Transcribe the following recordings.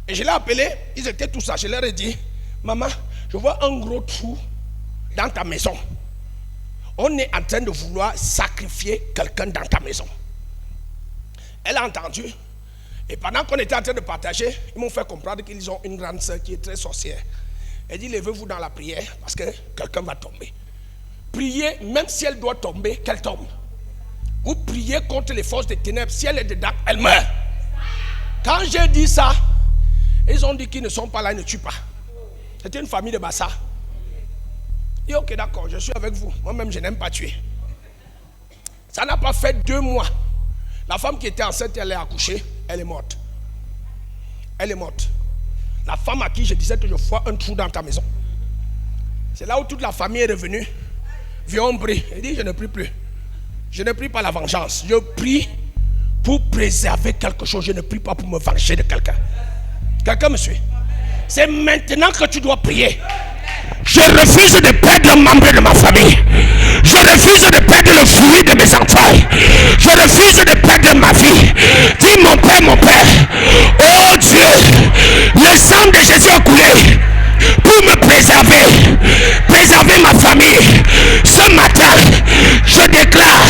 Et je l'ai appelé, ils étaient tous là. Je leur ai dit, maman, je vois un gros trou dans ta maison. On est en train de vouloir sacrifier quelqu'un dans ta maison. Elle a entendu. Et pendant qu'on était en train de partager, ils m'ont fait comprendre qu'ils ont une grande soeur qui est très sorcière. Elle dit, levez-vous dans la prière parce que quelqu'un va tomber. Priez, même si elle doit tomber, qu'elle tombe. Vous priez contre les forces des ténèbres. Si elle est dedans, elle meurt. Quand j'ai dit ça, ils ont dit qu'ils ne sont pas là, ils ne tuent pas. C'était une famille de Bassa. Et ok, d'accord, je suis avec vous. Moi-même, je n'aime pas tuer. Ça n'a pas fait 2 mois. La femme qui était enceinte, elle est accouchée, elle est morte. Elle est morte. La femme à qui je disais que je vois un trou dans ta maison. C'est là où toute la famille est revenue. Viens, on prie. Elle dit, je ne prie plus. Je ne prie pas la vengeance. Je prie pour préserver quelque chose. Je ne prie pas pour me venger de quelqu'un. Quelqu'un me suit? C'est maintenant que tu dois prier. Je refuse de perdre un membre de ma famille. Je refuse de perdre le fruit de mes entrailles. Je refuse de perdre ma vie. Dis mon Père, oh Dieu, le sang de Jésus a coulé pour me préserver, préserver ma famille. Ce matin, je déclare,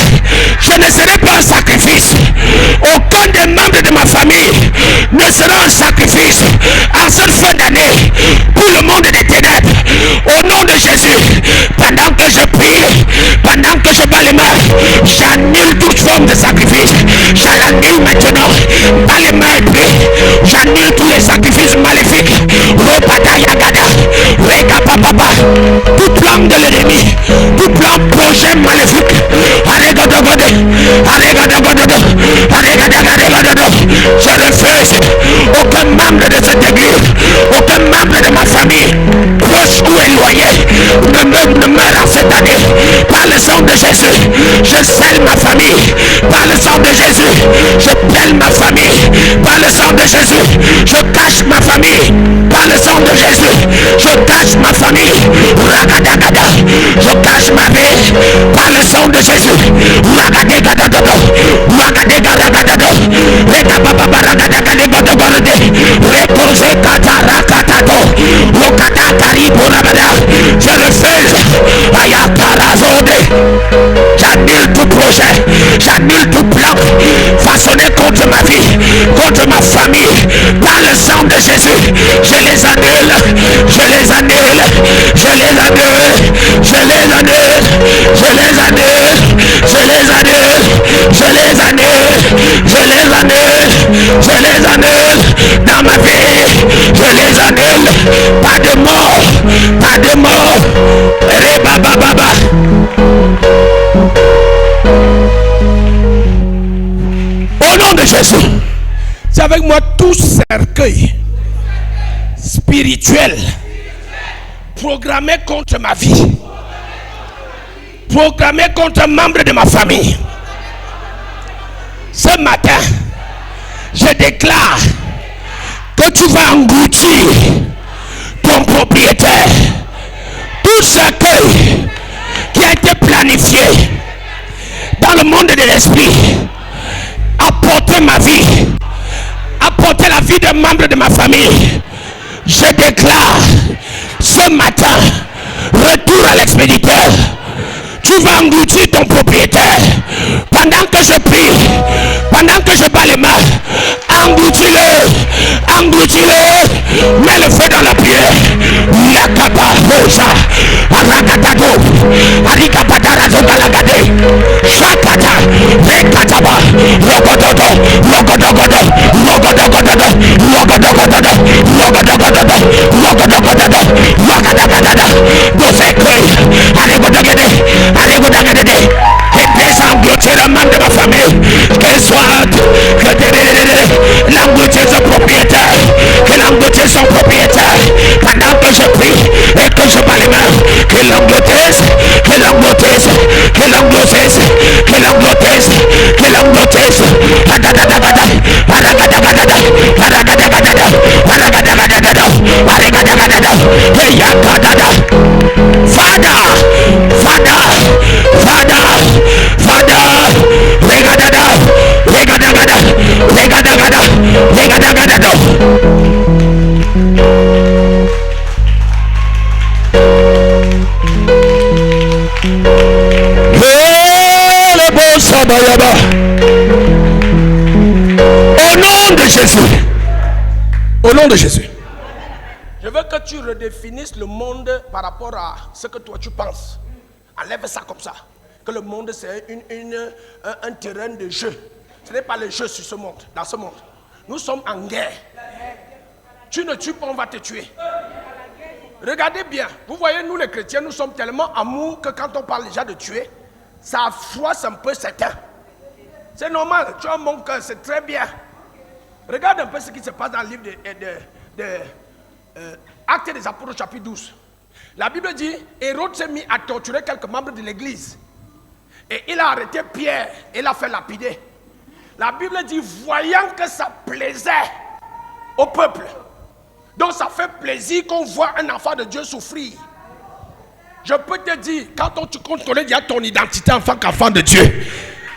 je ne serai pas un sacrifice. Aucun des membres de ma famille ne sera un sacrifice en cette fin d'année pour le monde des ténèbres. Au nom de Jésus, pendant que je prie, pendant que je bats les mains, j'annule toute forme de sacrifice. J'annule maintenant, bats les mains et prie. J'annule tous les sacrifices maléfiques. Tout plan de l'ennemi, tout plan projet maléfique. Je refuse aucun membre de cette église, aucun membre de ma famille, proche ou éloigné, ne meurt en cette année. Par le sang de Jésus, je scelle ma famille. Par le sang de Jésus, je pèle ma famille. Par le sang de Jésus, je cache ma famille. Par le sang de Jésus, je cache ma famille. Je cache ma vie. Par le sang de Jésus. Je refuse. J'annule tout projet, j'annule tout plan façonné contre ma vie, contre ma famille. Par le sang de Jésus, je les annule, je les annule, je les annule, je les annule, je les annule, je les annule, je les annule, je les annule, je les annule dans ma vie, je les annule. Pas de mort, pas de mort. Baba. Au nom de Jésus, c'est avec moi tout cercueil spirituel programmé contre ma vie, programmé contre un membre de ma famille. Ce matin, je déclare que tu vas engloutir ton propriétaire. Tout cercueil qui a été planifié dans le monde de l'esprit, apporter ma vie, apporter la vie d'un membre de ma famille, je déclare ce matin, retour à l'expéditeur. Tu vas engloutir ton propriétaire. Pendant que je prie, pendant que je bats les mains, engloutis-le, engloutis-le, mets le feu dans la prière. Yakaba Rosa, Arakatado, Arikapatarazo Galagade, Shakata, Rekataba, Rogododo, Rogodogodo, Rogodogodo, Rogodogodo, Rogodogodo, Rogodogodo, Rogodogodo, Dosekoi, Aregodagade, Aregodagade, et désengloutir le membre de ma famille, qu'elle soit, que l'engloutir son propriétaire, que l'engloutir son propriétaire, pendant que je prie et que je bats les mains, que l'engloutisse, que Je veux que tu redéfinisses le monde par rapport à ce que toi tu penses. Enlève ça comme ça. Que le monde c'est un terrain de jeu. Ce n'est pas le jeu sur ce monde, dans ce monde. Nous sommes en guerre. Tu ne tues pas, on va te tuer. Regardez bien. Vous voyez, nous les chrétiens, nous sommes tellement amour que quand on parle déjà de tuer, ça froisse un peu certains. C'est normal, tu as mon cœur, c'est très bien. Regarde un peu ce qui se passe dans le livre de Actes des Apôtres, chapitre 12. La Bible dit, Hérode s'est mis à torturer quelques membres de l'église. Et il a arrêté Pierre et l'a fait lapider. La Bible dit, voyant que ça plaisait au peuple, donc ça fait plaisir qu'on voit un enfant de Dieu souffrir. Je peux te dire, quand tu contrôles déjà ton identité en tant qu'enfant de Dieu,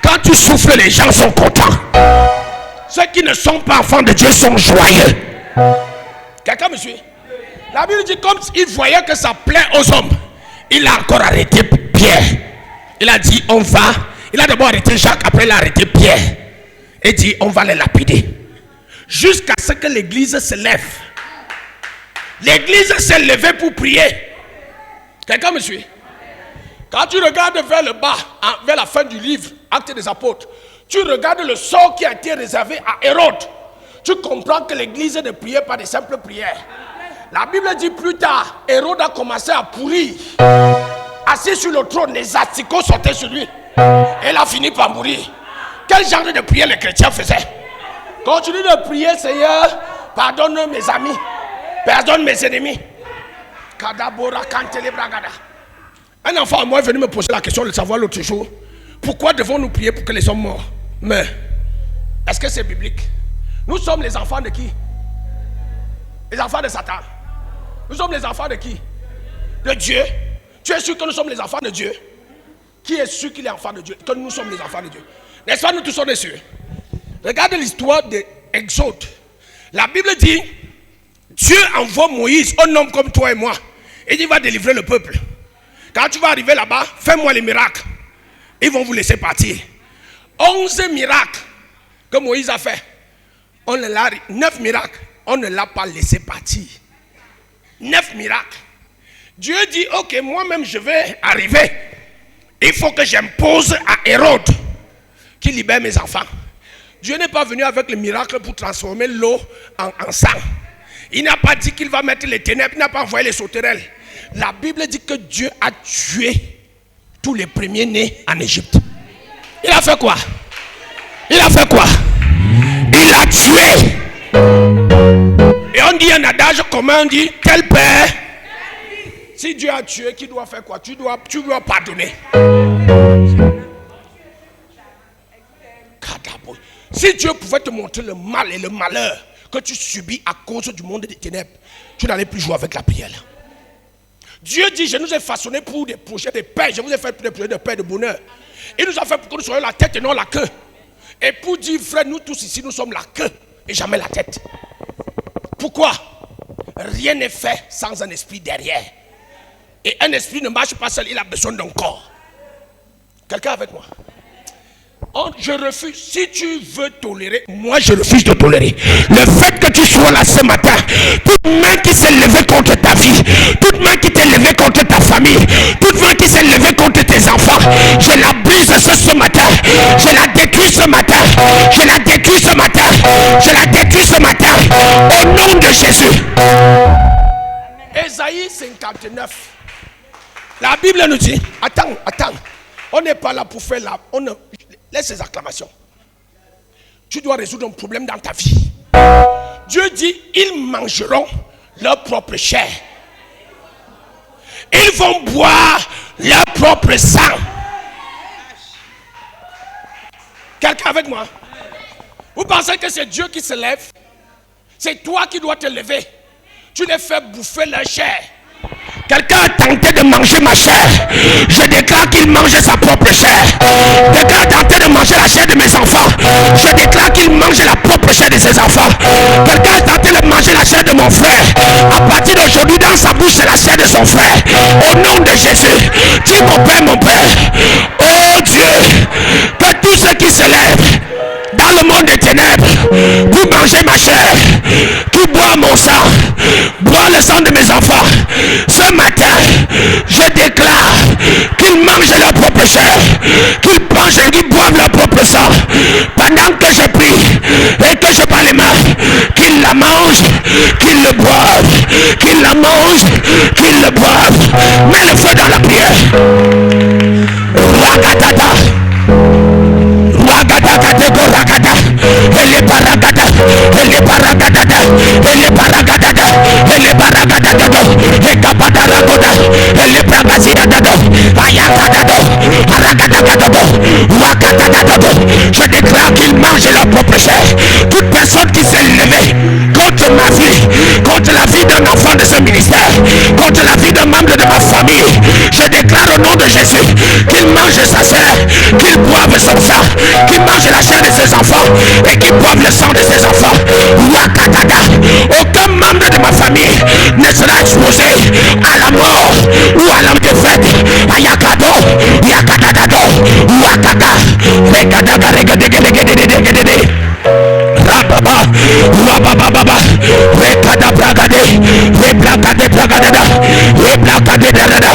quand tu souffres, les gens sont contents. Ceux qui ne sont pas enfants de Dieu sont joyeux. Quelqu'un me suit? La Bible dit, comme il voyait que ça plaît aux hommes, il a encore arrêté Pierre. Il a dit, on va. Il a d'abord arrêté Jacques, après il a arrêté Pierre. Et dit, on va les lapider. Jusqu'à ce que l'église se lève. L'église s'est levée pour prier. Quelqu'un me suit? Quand tu regardes vers le bas, vers la fin du livre, Actes des Apôtres, tu regardes le sort qui a été réservé à Hérode. Tu comprends que l'église ne priait pas de simples prières. La Bible dit plus tard, Hérode a commencé à pourrir. Assis sur le trône, les asticots sortaient sur lui. Et il a fini par mourir. Quel genre de prière les chrétiens faisaient? Continue de prier, Seigneur, pardonne mes amis, pardonne mes ennemis. Un enfant à moi est venu me poser la question de savoir l'autre jour, pourquoi devons-nous prier pour que les hommes meurent? Mais, est-ce que c'est biblique? Nous sommes les enfants de qui? Les enfants de Satan. Nous sommes les enfants de qui? De Dieu. Tu es sûr que nous sommes les enfants de Dieu? Qui est sûr qu'il est enfant de Dieu? Que nous sommes les enfants de Dieu. N'est-ce pas, nous tous sommes sûrs? Regarde l'histoire de Exode. La Bible dit, Dieu envoie Moïse, un homme comme toi et moi. Et il va délivrer le peuple. Quand tu vas arriver là-bas, fais-moi les miracles. Ils vont vous laisser partir. 11 miracles que Moïse a fait. 9 miracles. On ne l'a pas laissé partir. 9 miracles. Dieu dit, ok, moi-même je vais arriver. Il faut que j'impose à Hérode qu'il libère mes enfants. Dieu n'est pas venu avec le miracle pour transformer l'eau en sang. Il n'a pas dit qu'il va mettre les ténèbres. Il n'a pas envoyé les sauterelles. La Bible dit que Dieu a tué tous les premiers-nés en Égypte. Il a fait quoi? Il a fait quoi? Il a tué. Et on dit un adage commun, on dit, tel père. Si Dieu a tué, qui doit faire quoi? Tu dois pardonner. Si Dieu pouvait te montrer le mal et le malheur que tu subis à cause du monde des ténèbres, tu n'allais plus jouer avec la prière. Dieu dit, je nous ai façonnés pour des projets de paix. Je vous ai fait pour des projets de paix et de bonheur. Il nous a fait pour que nous soyons la tête et non la queue. Et pour dire, frère, nous tous ici, nous sommes la queue et jamais la tête. Pourquoi? Rien n'est fait sans un esprit derrière. Et un esprit ne marche pas seul, il a besoin d'un corps. Quelqu'un avec moi? Je refuse. Si tu veux tolérer, moi je refuse de tolérer. Le fait que tu sois là ce matin, toute main qui s'est levée contre ta vie, toute main qui t'est levée contre ta famille, toute main qui s'est levée contre tes enfants, je la brise ce matin. Je la détruis ce matin. Je la détruis ce matin. Je la détruis ce matin. Au nom de Jésus. Ésaïe 59. La Bible nous dit, attends. On n'est pas là pour faire la... Laisse ces acclamations. Tu dois résoudre un problème dans ta vie. Dieu dit, ils mangeront leur propre chair. Ils vont boire leur propre sang. Quelqu'un avec moi? Vous pensez que c'est Dieu qui se lève? C'est toi qui dois te lever. Tu les fais bouffer leur chair. Quelqu'un a tenté de manger ma chair. Je déclare qu'il mange sa propre chair. Quelqu'un a tenté de manger la chair de mes enfants. Je déclare qu'il mange la propre chair de ses enfants. Quelqu'un a tenté de manger la chair de mon frère. À partir d'aujourd'hui, dans sa bouche, c'est la chair de son frère. Au nom de Jésus, dis mon Père, oh Dieu, que tous ceux qui se lèvent dans le monde des ténèbres pour manger ma chair, qui boit mon sang, boire le sang de mes enfants. Ce matin, je déclare qu'ils mangent leur propre chair, qu'ils mangent et qu'ils boivent leur propre sang. Pendant que je prie et que je parle les mains, qu'ils la mangent, qu'ils le boivent, qu'ils la mangent, qu'ils le boivent. Mets le feu dans la prière. Rakatata. Elle est paragada, elle est paragada, elle est paragada, elle est paragada, et kapadaragoda, elle est paragada, ayakada, aragadagada, wakadagada. Je déclare qu'ils mangent leur propre chair. Toute personne qui s'est levée contre ma vie, contre la vie d'un enfant de ce ministère, contre la vie d'un membre de ma famille, je déclare au nom de Jésus qu'il mange sa chair, qu'il boive son sang, qu'il mange la chair de ses enfants et qu'il boive le sang de ses enfants. Wakatata. Aucun membre de ma famille ne sera exposé à la mort ou à la défaite. Ayakado, yakatado, wakaka, rekadaga, regadegedegedegedegede. Rababa, rababa, rekada bragade, reblakade bragadada, reblakade dadada,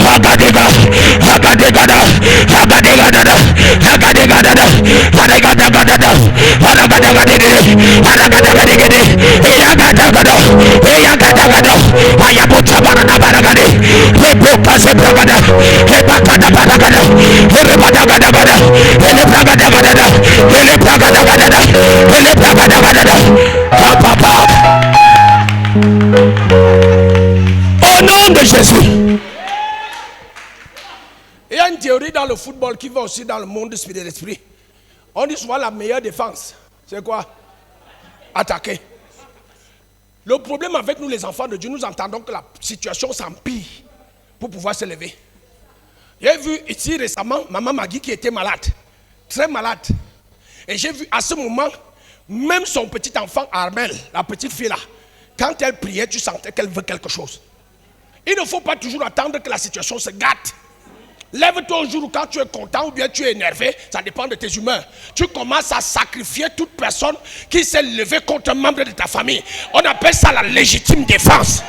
hagadega, hagadegada, hagadegada, hagadegada, haragadagada, haragadagade, haragadagade, eyagadagada, eyagadagada, ayabotabana baragade, rebokaze bragada, rebakada baragada, rebadagada, elebragadagada, elebragadagada, elebragadagada. Papa. Au nom de Jésus. Il y a une théorie dans le football qui va aussi dans le monde du spirit de l'esprit. On dit souvent la meilleure défense, c'est quoi? Attaquer. Le problème avec nous les enfants de Dieu, nous entendons que la situation s'empire pour pouvoir se lever. J'ai vu ici récemment maman Magui qui était malade, très malade. Et j'ai vu à ce moment, même son petit enfant Armel, la petite fille là, quand elle priait, tu sentais qu'elle veut quelque chose. Il ne faut pas toujours attendre que la situation se gâte. Lève-toi un jour quand tu es content ou bien tu es énervé, ça dépend de tes humeurs. Tu commences à sacrifier toute personne qui s'est levée contre un membre de ta famille. On appelle ça la légitime défense.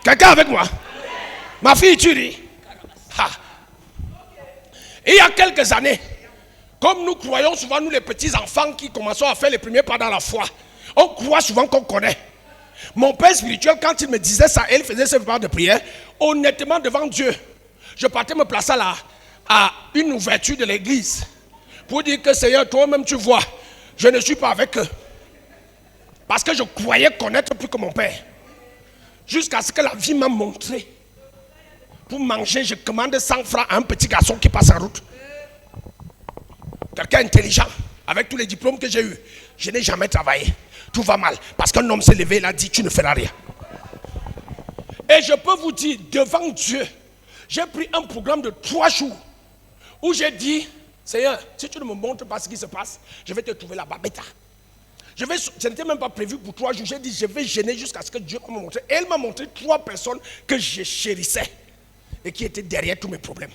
Quelqu'un avec moi? Ma fille, tu ris. Il y a quelques années, comme nous croyons souvent, nous les petits enfants qui commençons à faire les premiers pas dans la foi, on croit souvent qu'on connaît. Mon père spirituel, quand il me disait ça, il faisait ce pas de prière, honnêtement devant Dieu, je partais me placer là, à une ouverture de l'église, pour dire que Seigneur, toi-même tu vois, je ne suis pas avec eux. Parce que je croyais connaître plus que mon père. Jusqu'à ce que la vie m'a montré. Pour manger, je commande 100 francs à un petit garçon qui passe en route. Quelqu'un intelligent, avec tous les diplômes que j'ai eus. Je n'ai jamais travaillé. Tout va mal. Parce qu'un homme s'est levé, il a dit, tu ne feras rien. Et je peux vous dire, devant Dieu, j'ai pris un programme de 3 jours où j'ai dit, Seigneur, si tu ne me montres pas ce qui se passe, je vais te trouver là-bas. Ce n'était même pas prévu pour 3 jours. J'ai dit, je vais gêner jusqu'à ce que Dieu me montre. Et elle m'a montré 3 personnes que je chérissais et qui étaient derrière tous mes problèmes.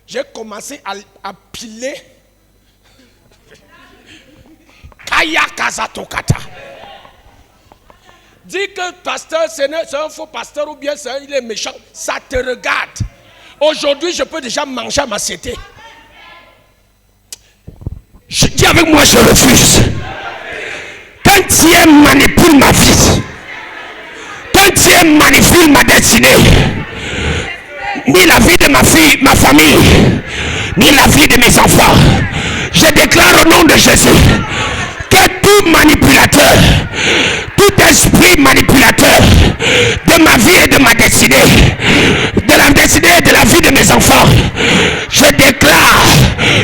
J'ai commencé à piler. Kaya Kazatokata. Dis que pasteur, c'est un faux pasteur ou bien il est méchant. Ça te regarde. Aujourd'hui, je peux déjà manger à ma cité. Je dis avec moi, je refuse. Quand Dieu manipule ma vie, quand Dieu manipule ma destinée, ni la vie de ma fille, ma famille, ni la vie de mes enfants, je déclare au nom de Jésus que tout manipulateur, tout esprit manipulateur de ma vie et de ma destinée, de la destinée et de la vie de mes enfants, je déclare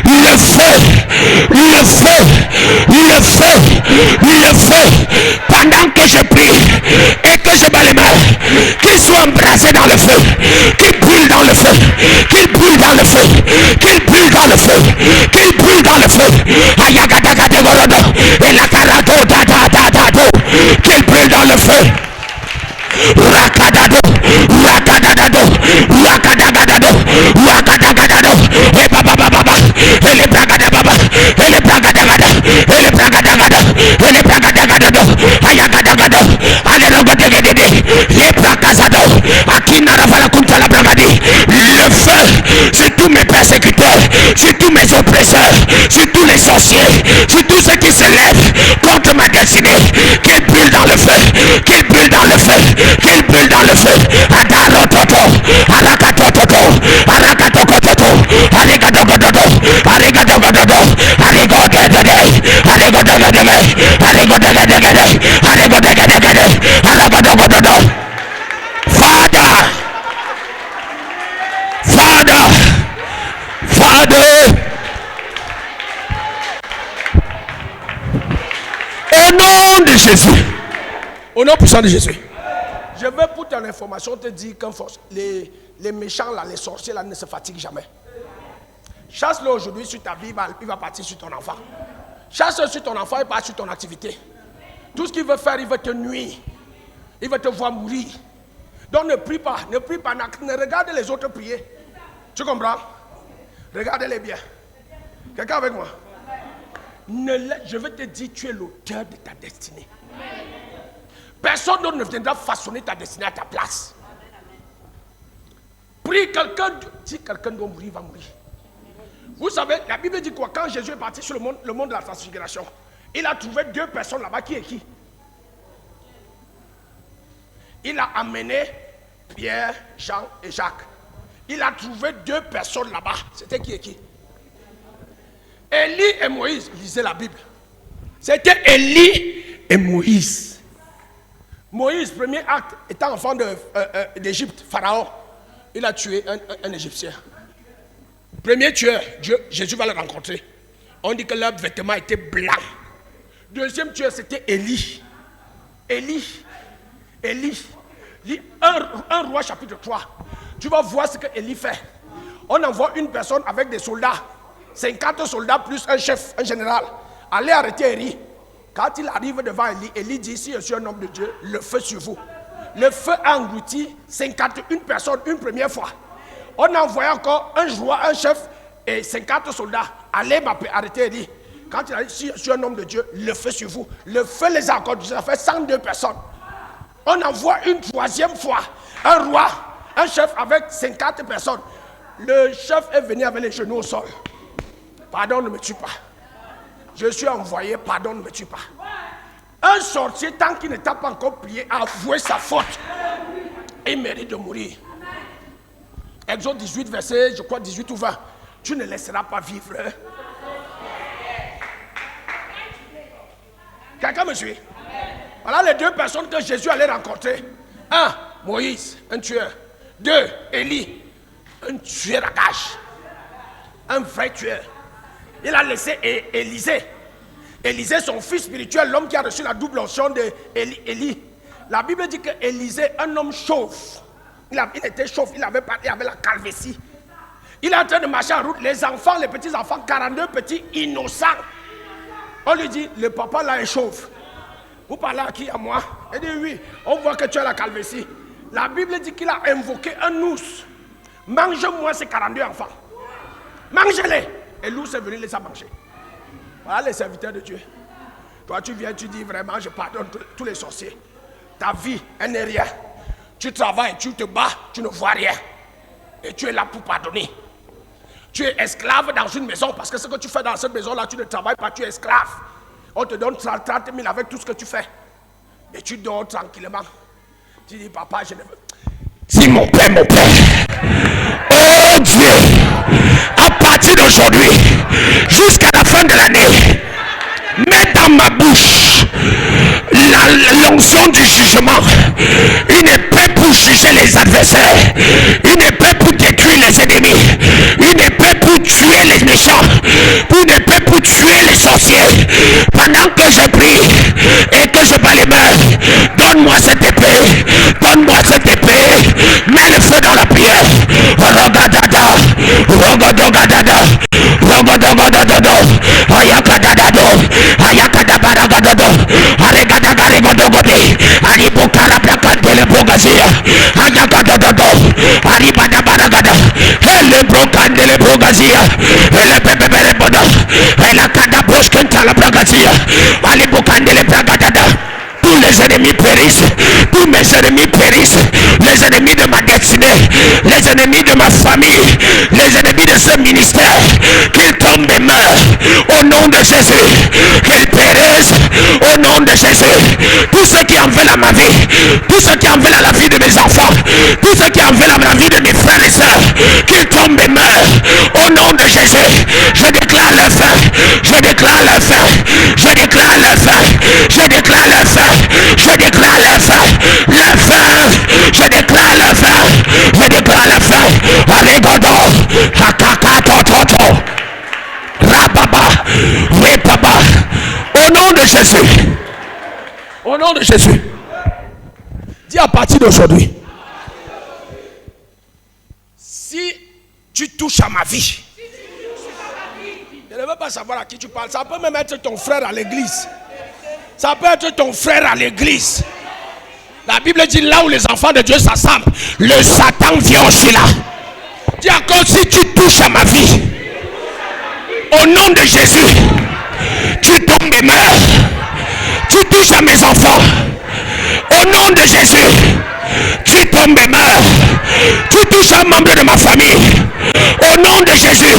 le feu, le feu, le feu, le feu, pendant que je prie et que je bats les mains, qu'ils soient embrasés dans le feu, qu'ils brûlent dans le feu, qu'ils brûlent dans le feu, qu'ils brûlent dans le feu, qu'ils brûlent dans le feu, et la carato da da da da do, qu'ils brûlent dans le feu. Rakadado, rakadado, rakadado, rakadado, et baba baba, et les bragadababa, et les bragadagada, et les bragadagada, et les bragadagada, sorciers, sur tous ceux qui se lèvent contre ma destinée, qu'ils brûlent dans le feu, qu'ils brûlent dans le feu, qu'ils brûlent dans le feu. Adarototo, arakatototo, arakatokototo, arigatokototo, arigatokototo, arigodegede, arigodegede, arigodegede, arigodegede, aragatokototo. Father, au nom de Jésus, au nom puissant de Jésus, je veux pour ton information te dire que les méchants là, les sorciers là ne se fatiguent jamais. Chasse-le aujourd'hui sur ta vie, il va partir sur ton enfant. Chasse-le sur ton enfant, il part sur ton activité. Tout ce qu'il veut faire, il veut te nuire. Il veut te voir mourir. Donc ne prie pas, ne regarde les autres prier. Tu comprends? Regardez-les bien. Quelqu'un avec moi? Je veux te dire, tu es l'auteur de ta destinée. Personne d'autre ne viendra façonner ta destinée à ta place. Prie quelqu'un, si quelqu'un doit mourir, il va mourir. Vous savez, la Bible dit quoi? Quand Jésus est parti sur le monde de la transfiguration, il a trouvé 2 personnes là-bas. Qui est qui? Il a amené Pierre, Jean et Jacques. Il a trouvé 2 personnes là-bas. C'était qui et qui? Élie et Moïse. Lisez la Bible. C'était Élie et Moïse. Moïse, premier acte, étant enfant d'Égypte, Pharaon, il a tué un Égyptien. Premier tueur, Jésus va le rencontrer. On dit que leur vêtement était blanc. Deuxième tueur, c'était Élie. Élie. Un roi chapitre 3. Tu vas voir ce que Élie fait. On envoie une personne avec des soldats. 50 soldats plus un chef, un général. Allez arrêter Élie. Quand il arrive devant Élie, Élie dit, si je suis un homme de Dieu, le feu sur vous. Le feu a englouti 51 personnes une première fois. On a envoyé encore un roi, un chef et 50 soldats. Allez arrêter Élie. Quand il a dit, si je suis un homme de Dieu, le feu sur vous. Le feu les a encore, ça fait 102 personnes. On envoie une troisième fois un roi, un chef avec 50 personnes. Le chef est venu avec les genoux au sol. Pardon, ne me tue pas. Je suis envoyé, pardon, ne me tue pas. Un sorcier, tant qu'il ne t'a pas encore prié, a avoué sa faute. Il mérite de mourir. Exode 18, verset, je crois 18 ou 20. Tu ne laisseras pas vivre. Quelqu'un me suit? Voilà les 2 personnes que Jésus allait rencontrer. 1, Moïse, un tueur. 2, Élie, un tueur à gages. Un vrai tueur. Il a laissé Élisée. Élisée, son fils spirituel, l'homme qui a reçu la double onction d'Élie. La Bible dit que Élisée, un homme chauve. Il était chauve, il avait la calvétie. Il est en train de marcher en route. Les enfants, les petits-enfants, 42 petits innocents. On lui dit, le papa là est chauve. Vous parlez à qui? À moi? Il dit oui, on voit que tu as la calvétie. La Bible dit qu'il a invoqué un ours. Mange-moi ces 42 enfants. Mangez-les. Et l'ours est venu les a mangés. Voilà les serviteurs de Dieu. Toi tu viens, tu dis vraiment, je pardonne tous les sorciers. Ta vie, elle n'est rien. Tu travailles, tu te bats, tu ne vois rien. Et tu es là pour pardonner. Tu es esclave dans une maison parce que ce que tu fais dans cette maison-là, tu ne travailles pas, tu es esclave. On te donne 30 000 avec tout ce que tu fais. Et tu dors tranquillement. Tu dis, papa, je ne veux. Si mon père, oh Dieu, à partir d'aujourd'hui, jusqu'à la fin de l'année, mets dans ma bouche l'onction du jugement, une épée pour juger les adversaires, une épée pour détruire les ennemis, une épée pour tuer les méchants, une épée pour tuer les sorciers. Pendant que je prie et que je bats les mains, donne-moi cette épée, donne-moi cette épée, mets le feu dans la prière. Rogadada, rogodogadada, rogodogodado, ayakadadado, ayakadabaragado, aregadagaregodogode, aribokarabrakandelebrogazia, ayakadadado, aribadabaragada, elebrokandelebrogasia, elebebebereboda, elakadabroskentalabrakazia, alibokandelebragadada. Tous les ennemis périssent, tous mes ennemis périssent, les ennemis de ma destinée, les ennemis de ma famille, les ennemis de ce ministère, qu'il tombe et meure au nom de Jésus, qu'il périsse au nom de Jésus. Tous ceux qui en veulent à ma vie, tous ceux qui en veulent à la vie de mes enfants, tous ceux qui en veulent à la vie de mes frères et sœurs, qu'ils tombent et meurent au nom de Jésus. Je déclare la fin, je déclare la fin, je déclare la fin, je déclare la fin, je déclare la fin, la fin, je déclare la fin, je déclare la fin. Alegodo, hakakatototo, rababa, repaba, au nom de Jésus. Au nom de Jésus. Dis à partir d'aujourd'hui, si tu touches à ma vie, je ne veux pas savoir à qui tu parles. Ça peut même être ton frère à l'église. Ça peut être ton frère à l'église. La Bible dit là où les enfants de Dieu s'assemblent, le Satan vient aussi là. Dis encore, si tu touches à ma vie, au nom de Jésus, tu tombes et meurs. Tu touches à mes enfants, au nom de Jésus, tu tombes et meurs. Tu touches à un membre de ma famille, au nom de Jésus,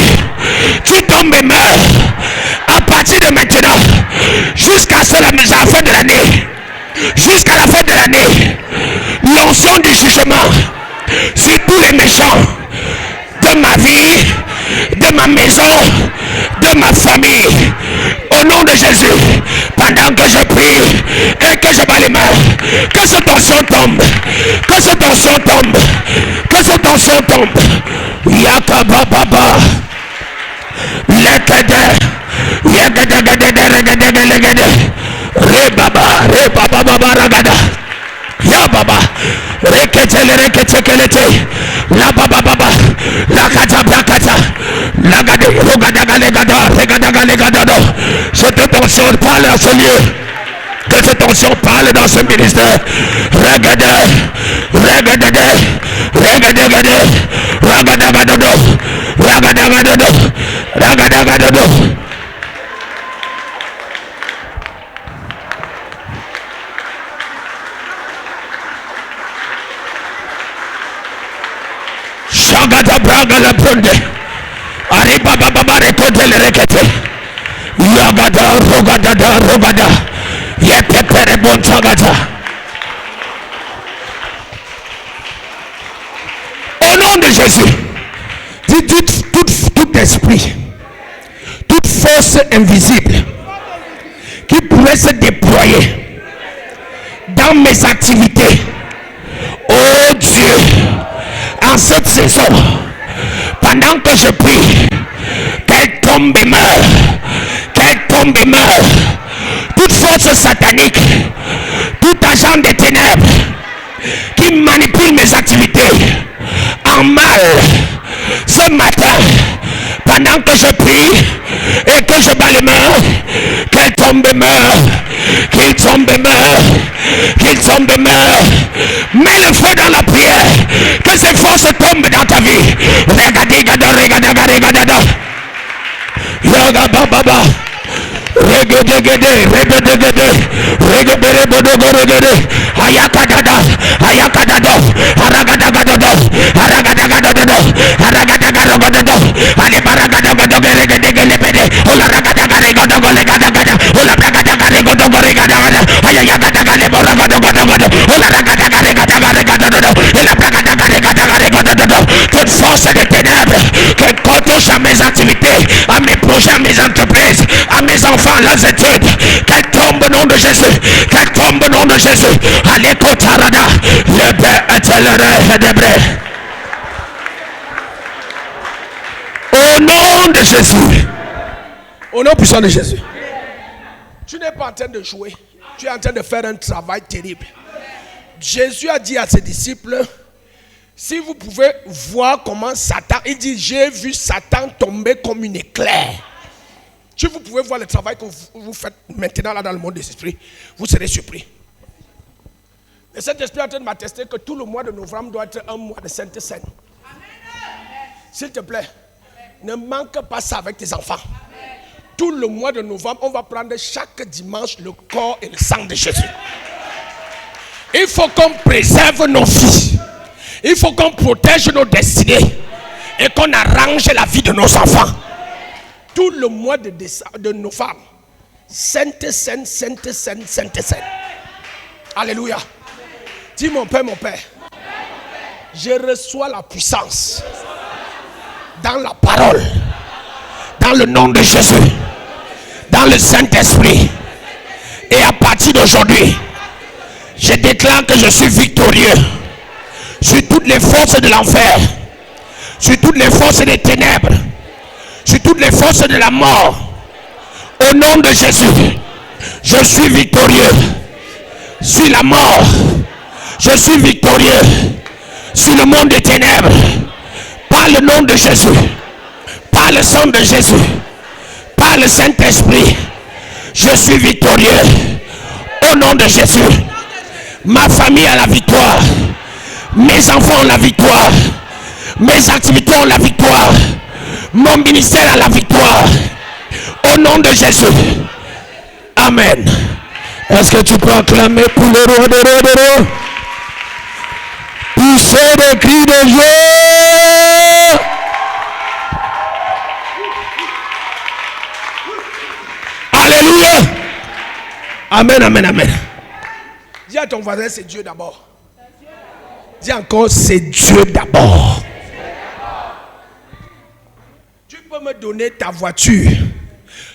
tu tombes et meurs. À partir de maintenant, jusqu'à la fin de l'année, jusqu'à la fin de l'année, l'onction du jugement sur tous les méchants de ma vie, de ma maison, de ma famille, au nom de Jésus, pendant que je prie et que je bats les mains, que cette onction tombe, que cette onction tombe, que cette onction tombe. Yakaba baba, lekede, yegede, rebaba baba ragada. Ya baba, rekete, la baba baba, la kata brakata, la gade, regada, cette tension parle dans ce lieu, que cette tension parle dans ce ministère, regade, Shagada braga la bronde. Arriba baba recote le rekete. Yagada rogada. Yekepere bon chagata. Au nom de Jésus, dis tout esprit, toute force invisible qui pourrait se déployer dans mes activités. Oh Dieu, en cette saison, pendant que je prie, qu'elle tombe et meure, toute force satanique, tout agent des ténèbres qui manipule mes activités en mal, ce matin, pendant que je prie et que je bats les mains, qu'elle tombe et meure, qu'il tombe et meure, mets le feu dans la prière, que ces forces tombent dans ta vie. Regada, Yaga baba, regede, ayakadado, toute force des ténèbres qui touche à mes activités, à mes projets, à mes entreprises, à mes enfants, leurs études, qu'elle tombe au nom de Jésus, qu'elle tombe au nom de Jésus. Allez, Kotarada, le Père est débré. Au nom de Jésus. Au nom puissant de Jésus. Tu n'es pas en train de jouer. Tu es en train de faire un travail terrible. Jésus a dit à ses disciples, si vous pouvez voir comment Satan, il dit, j'ai vu Satan tomber comme une éclair. Si vous pouvez voir le travail que vous faites maintenant là dans le monde des esprits, vous serez surpris. Le Saint-Esprit est en train de m'attester que tout le mois de novembre doit être un mois de Sainte Seine. S'il te plaît, ne manque pas ça avec tes enfants. Tout le mois de novembre, on va prendre chaque dimanche le corps et le sang de Jésus. Il faut qu'on préserve nos vies. Il faut qu'on protège nos destinées. Et qu'on arrange la vie de nos enfants. tout le mois de novembre. Sainte, sainte, sainte, sainte, sainte, sainte. Alléluia. Dis mon Père, je reçois la puissance dans la parole, dans le nom de Jésus, dans le Saint-Esprit. Et à partir d'aujourd'hui, je déclare que je suis victorieux sur toutes les forces de l'enfer, sur toutes les forces des ténèbres, sur toutes les forces de la mort. Au nom de Jésus, je suis victorieux sur la mort. Je suis victorieux sur le monde des ténèbres. Par le nom de Jésus, par le sang de Jésus, par le Saint-Esprit, je suis victorieux. Au nom de Jésus, ma famille a la victoire. Mes enfants ont la victoire. Mes activités ont la victoire. Mon ministère a la victoire. Au nom de Jésus. Amen. Est-ce que tu peux acclamer pour le roi des rois des rois? Poussez des cris de joie. Alléluia. Amen, amen, amen. Dis à ton voisin, c'est Dieu d'abord. Dis encore, c'est Dieu d'abord. Tu peux me donner ta voiture.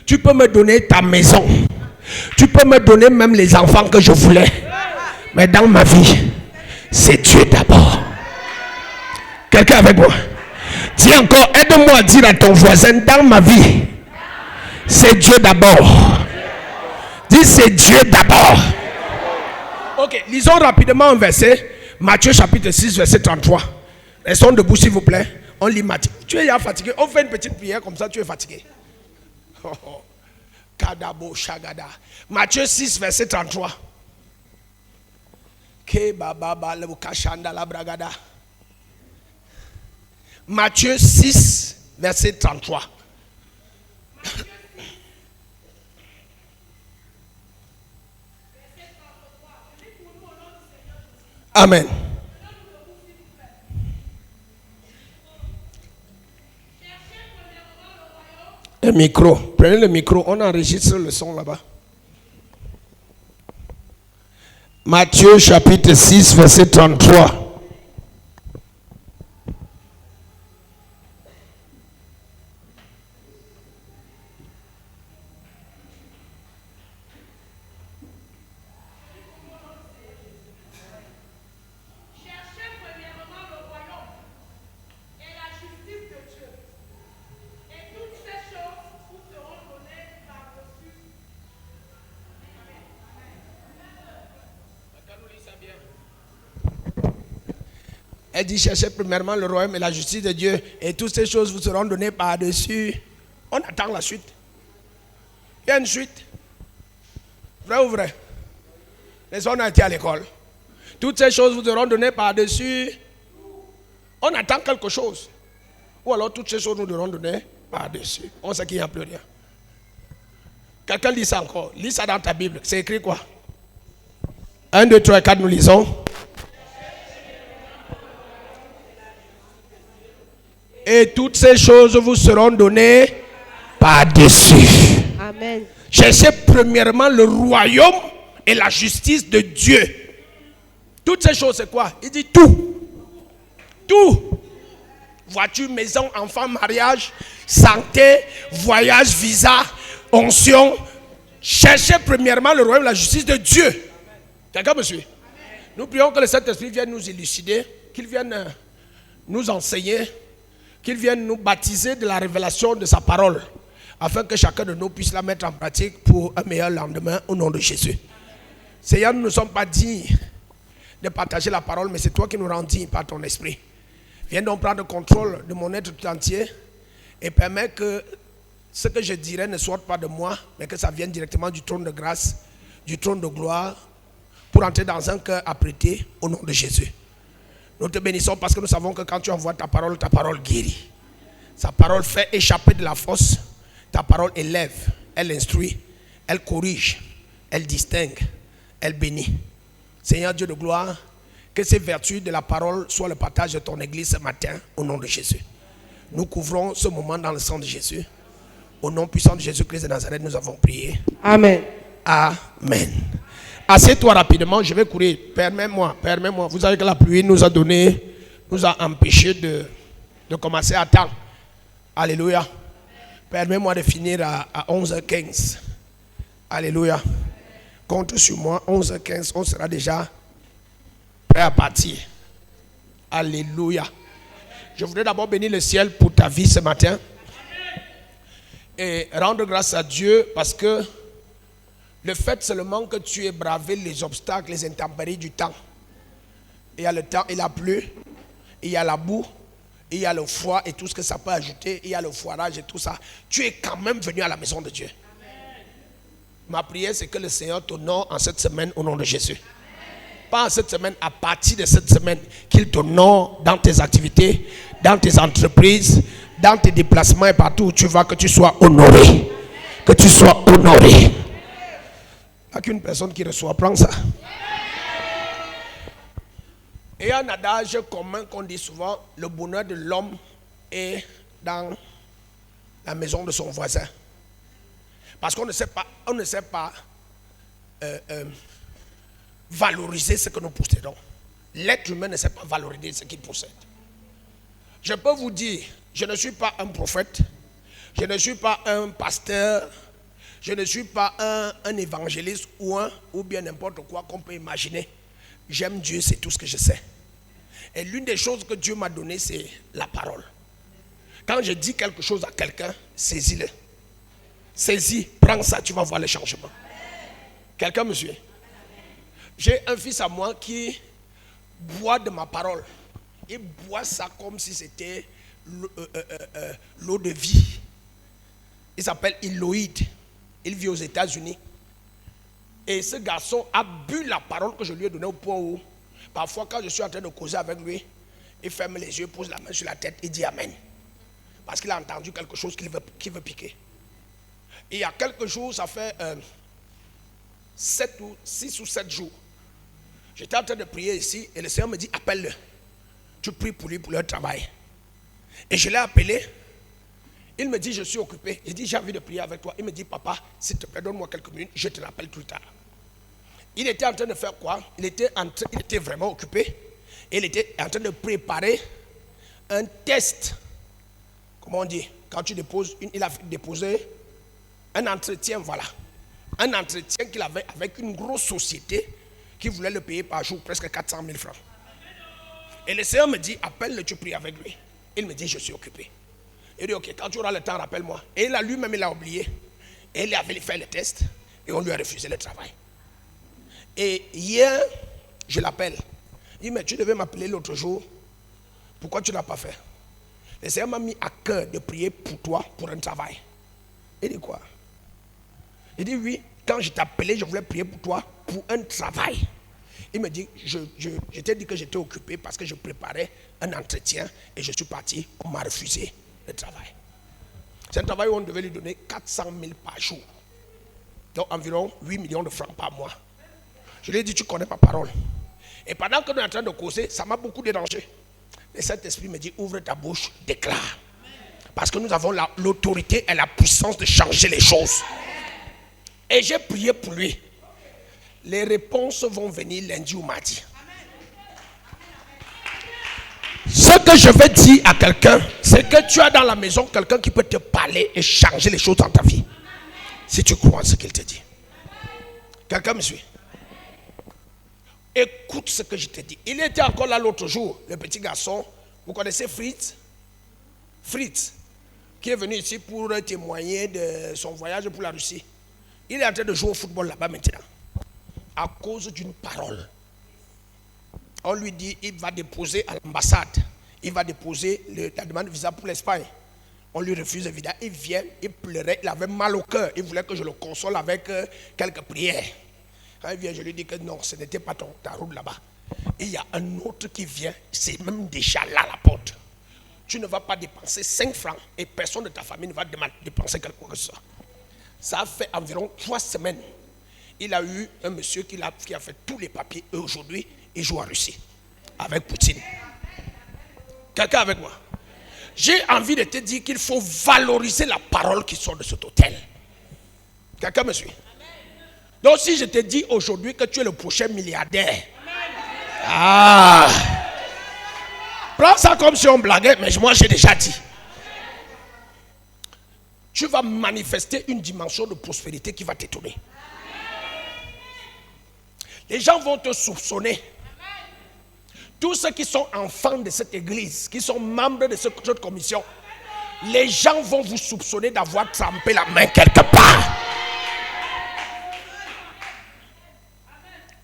Tu peux me donner ta maison. Tu peux me donner même les enfants que je voulais. Mais dans ma vie, c'est Dieu d'abord. Quelqu'un avec moi? Dis encore, aide-moi à dire à ton voisin, dans ma vie, c'est Dieu d'abord. Dis, c'est Dieu d'abord. Ok, lisons rapidement un verset. Matthieu chapitre 6, verset 33. Restons debout s'il vous plaît. On lit Matthieu. Tu es fatigué. On fait une petite prière comme ça, tu es fatigué. Kadabo Shagada. Matthieu 6, verset 33. Matthieu 6, verset 33. Amen. Un micro. Prenez le micro. On enregistre le son là-bas. Matthieu chapitre 6, verset 33. Elle dit, cherchez premièrement le royaume et la justice de Dieu, et toutes ces choses vous seront données par-dessus. On attend la suite. Il y a une suite. Vrai ou vrai? Les hommes ont été à l'école. Toutes ces choses vous seront données par-dessus. On attend quelque chose. Ou alors toutes ces choses nous seront données par-dessus. On sait qu'il n'y a plus rien. Quelqu'un lit ça encore. Lis ça dans ta Bible. C'est écrit quoi? 1, 2, 3, 4, nous lisons. Et toutes ces choses vous seront données par-dessus. Amen. Cherchez premièrement le royaume et la justice de Dieu. Toutes ces choses, c'est quoi? Il dit tout. Tout. Voiture, maison, enfant, mariage, santé, voyage, visa, onction. Cherchez premièrement le royaume et la justice de Dieu. Quelqu'un me suit? Nous prions que le Saint-Esprit vienne nous élucider, qu'il vienne nous enseigner, qu'il vienne nous baptiser de la révélation de sa parole, afin que chacun de nous puisse la mettre en pratique pour un meilleur lendemain au nom de Jésus. Seigneur, nous ne sommes pas dignes de partager la parole, mais c'est toi qui nous rends dignes par ton esprit. Viens donc prendre contrôle de mon être tout entier et permets que ce que je dirai ne soit pas de moi, mais que ça vienne directement du trône de grâce, du trône de gloire, pour entrer dans un cœur apprêté au nom de Jésus. Nous te bénissons parce que nous savons que quand tu envoies ta parole guérit. Sa parole fait échapper de la fosse. Ta parole élève, elle instruit, elle corrige, elle distingue, elle bénit. Seigneur Dieu de gloire, que ces vertus de la parole soient le partage de ton église ce matin au nom de Jésus. Nous couvrons ce moment dans le sang de Jésus. Au nom puissant de Jésus-Christ de Nazareth, nous avons prié. Amen. Amen. Assieds-toi rapidement, je vais courir. Permets-moi. Vous savez que la pluie nous a empêché de commencer à temps. Alléluia. Permets-moi de finir à 11h15. Alléluia. Compte sur moi, 11h15, on sera déjà prêt à partir. Alléluia. Je voudrais d'abord bénir le ciel pour ta vie ce matin. Et rendre grâce à Dieu parce que le fait seulement que tu aies bravé les obstacles, les intempéries du temps. Il y a le temps, il a plu, il y a la boue, il y a le froid et tout ce que ça peut ajouter, il y a le foirage et tout ça. Tu es quand même venu à la maison de Dieu. Amen. Ma prière, c'est que le Seigneur t'honore en cette semaine au nom de Jésus. Amen. Pas en cette semaine, à partir de cette semaine, qu'il t'honore dans tes activités, dans tes entreprises, dans tes déplacements et partout où tu vas, que tu sois honoré. Amen. Que tu sois honoré. Il n'y a qu'une personne qui reçoit, prends ça. Et il y a un adage commun qu'on dit souvent, le bonheur de l'homme est dans la maison de son voisin. Parce qu'on ne sait pas valoriser ce que nous possédons. L'être humain ne sait pas valoriser ce qu'il possède. Je peux vous dire, je ne suis pas un prophète, je ne suis pas un pasteur, je ne suis pas un évangéliste ou bien n'importe quoi qu'on peut imaginer. J'aime Dieu, c'est tout ce que je sais. Et l'une des choses que Dieu m'a donné, c'est la parole. Quand je dis quelque chose à quelqu'un, saisis-le. Saisis, prends ça, tu vas voir le changement. Quelqu'un me suit? J'ai un fils à moi qui boit de ma parole. Il boit ça comme si c'était l'eau de vie. Il s'appelle Eloïd. Il vit aux États-Unis. Et ce garçon a bu la parole que je lui ai donnée au point où, parfois quand je suis en train de causer avec lui, il ferme les yeux, pose la main sur la tête et dit Amen. Parce qu'il a entendu quelque chose qu'il veut piquer. Et il y a quelques jours, ça fait 6 ou 7 jours, j'étais en train de prier ici et le Seigneur me dit appelle-le. Tu pries pour lui, pour leur travail. Et je l'ai appelé. Il me dit je suis occupé. Il dit j'ai envie de prier avec toi. Il me dit papa, s'il te plaît, donne-moi quelques minutes, je te rappelle plus tard. Il était en train de faire quoi? Il était vraiment occupé. Il était en train de préparer un test. Comment on dit? Quand tu déposes, il a déposé un entretien, voilà. Un entretien qu'il avait avec une grosse société qui voulait le payer par jour presque 400 000 francs. Et le Seigneur me dit, appelle-le, tu pries avec lui. Il me dit, je suis occupé. Il dit, ok, quand tu auras le temps, rappelle-moi. Et lui-même, il a oublié. Et il avait fait le test et on lui a refusé le travail. Et hier, je l'appelle. Il dit, mais tu devais m'appeler l'autre jour. Pourquoi tu ne l'as pas fait? Le Seigneur m'a mis à cœur de prier pour toi, pour un travail. Il dit quoi? Il dit, oui, quand je t'appelais, je voulais prier pour toi, pour un travail. Il me dit, je t'ai dit que j'étais occupé parce que je préparais un entretien et je suis parti, on m'a refusé le travail. C'est un travail où on devait lui donner 400 000 par jour. Donc environ 8 millions de francs par mois. Je lui ai dit, tu connais ma parole. Et pendant que nous sommes en train de causer, ça m'a beaucoup dérangé. Et cet esprit me dit, ouvre ta bouche, déclare. Parce que nous avons l'autorité et la puissance de changer les choses. Et j'ai prié pour lui. Les réponses vont venir lundi ou mardi. Ce que je vais dire à quelqu'un, c'est que tu as dans la maison quelqu'un qui peut te parler et changer les choses dans ta vie. Si tu crois en ce qu'il te dit. Quelqu'un me suit? Écoute ce que je te dis. Il était encore là l'autre jour, le petit garçon. Vous connaissez Fritz? Fritz, qui est venu ici pour témoigner de son voyage pour la Russie. Il est en train de jouer au football là-bas maintenant. À cause d'une parole. On lui dit, il va déposer à l'ambassade. Il va déposer la demande de visa pour l'Espagne. On lui refuse le visa. Il vient, il pleurait, il avait mal au cœur. Il voulait que je le console avec quelques prières. Quand il vient, je lui dis que non, ce n'était pas ta route là-bas. Et il y a un autre qui vient, c'est même déjà là à la porte. Tu ne vas pas dépenser 5 francs et personne de ta famille ne va dépenser quelque chose que ce soit. Ça a fait environ 3 semaines. Il a eu un monsieur qui a fait tous les papiers et aujourd'hui, il joue en Russie avec Poutine. Quelqu'un avec moi? J'ai envie de te dire qu'il faut valoriser la parole qui sort de cet hôtel. Quelqu'un me suit? Donc si je te dis aujourd'hui que tu es le prochain milliardaire, prends ça comme si on blaguait, mais moi j'ai déjà dit. Tu vas manifester une dimension de prospérité qui va t'étonner. Les gens vont te soupçonner. Tous ceux qui sont enfants de cette église, qui sont membres de cette commission, les gens vont vous soupçonner d'avoir trempé la main quelque part.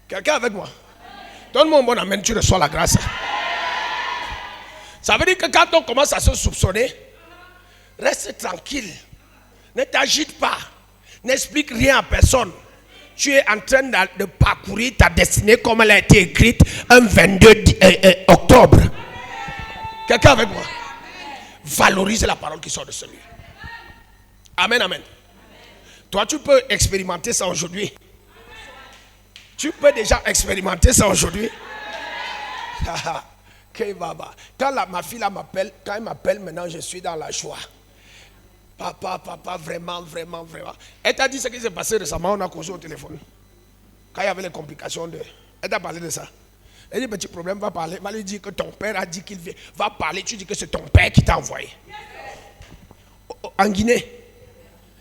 Quelqu'un avec moi? Donne-moi un bon amen, tu reçois la grâce. Ça veut dire que quand on commence à se soupçonner, reste tranquille. Ne t'agite pas. N'explique rien à personne. Tu es en train de parcourir ta destinée comme elle a été écrite un 22 octobre. Quelqu'un avec moi? Valorise la parole qui sort de celui. Amen, amen. Toi, tu peux expérimenter ça aujourd'hui. Tu peux déjà expérimenter ça aujourd'hui. Quand ma fille m'appelle, quand elle m'appelle maintenant, je suis dans la joie. Papa, vraiment. Elle t'a dit ce qui s'est passé récemment, on a causé au téléphone. Quand il y avait les complications de... Elle t'a parlé de ça. Elle dit, petit problème, va parler. Va lui dire que ton père a dit qu'il va parler. Tu dis que c'est ton père qui t'a envoyé. En Guinée.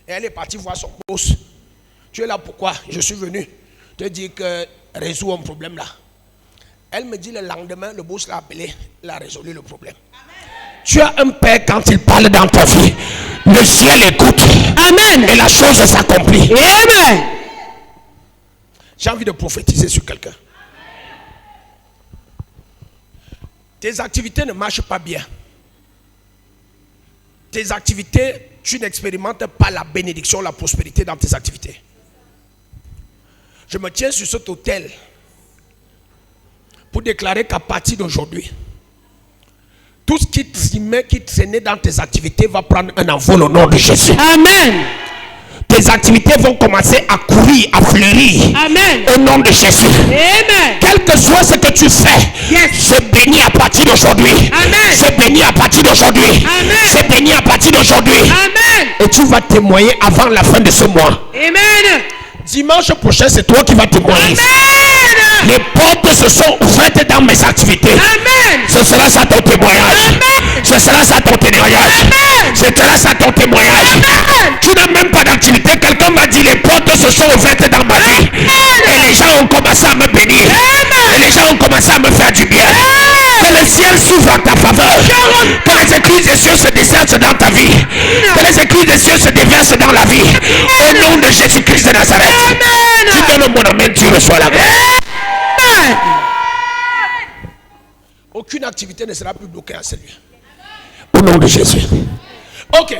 Et elle est partie voir son boss. Tu es là pourquoi? Je suis venu te dire que résous un problème là. Elle me dit le lendemain, le boss l'a appelé, il a résolu le problème. Tu as un père quand il parle dans ta vie. Le ciel écoute. Amen. Et la chose s'accomplit. Amen. J'ai envie de prophétiser sur quelqu'un. Tes activités ne marchent pas bien. Tes activités, tu n'expérimentes pas la bénédiction, la prospérité dans tes activités. Je me tiens sur cet autel pour déclarer qu'à partir d'aujourd'hui, tout ce qui traînait dans tes activités va prendre un envol au nom de Jésus. Amen. Tes activités vont commencer à courir, à fleurir. Amen. Au nom de Jésus. Amen. Quel que soit ce que tu fais, c'est béni à partir d'aujourd'hui. Amen. C'est béni à partir d'aujourd'hui. Amen. C'est béni à partir d'aujourd'hui. Amen. Et tu vas témoigner avant la fin de ce mois. Amen. Dimanche prochain, c'est toi qui vas témoigner. Amen. Les portes se sont ouvertes dans mes activités. Amen. Ce sera ça ton témoignage. Amen. Ce sera ça ton témoignage. Amen. Ce sera ça ton témoignage. Amen. Tu n'as même pas d'activité. Quelqu'un m'a dit les portes se sont ouvertes dans ma vie. Amen. Et les gens ont commencé à me bénir. Amen. Et les gens ont commencé à me faire du bien. Amen. Que le ciel s'ouvre en ta faveur. Que les écluses des cieux se descendent dans ta vie. Que les écluses des cieux se déversent dans la vie. Au nom de Jésus-Christ de Nazareth. Amen. Tu donnes mon amen, tu reçois la grâce. Aucune activité ne sera plus bloquée à celui. Au nom de Jésus. Ok,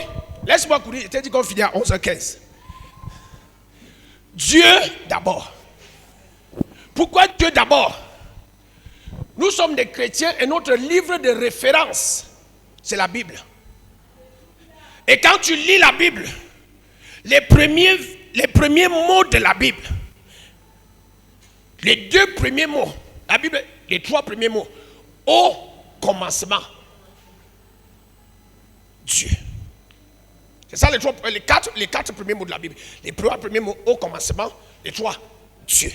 laisse-moi courir. Je t'ai dit qu'on finit à 11h15. Dieu d'abord. Pourquoi Dieu d'abord? Nous sommes des chrétiens et notre livre de référence, c'est la Bible. Et quand tu lis la Bible, les premiers mots de la Bible, les deux premiers mots, la Bible, les trois premiers mots, au commencement, Dieu. C'est ça les quatre premiers mots de la Bible. Les trois premiers mots, au commencement, les trois, Dieu.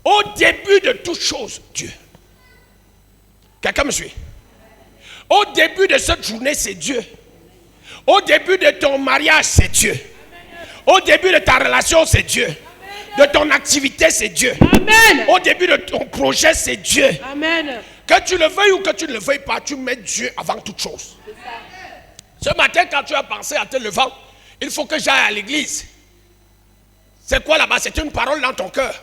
Au début de toute chose, Dieu. Quelqu'un me suit? Au début de cette journée, c'est Dieu. Au début de ton mariage, c'est Dieu. Au début de ta relation, c'est Dieu. De ton activité, c'est Dieu. Amen. Au début de ton projet, c'est Dieu. Amen. Que tu le veuilles ou que tu ne le veuilles pas, tu mets Dieu avant toute chose. Ce matin, quand tu as pensé à te lever, il faut que j'aille à l'église. C'est quoi là-bas? C'est une parole dans ton cœur.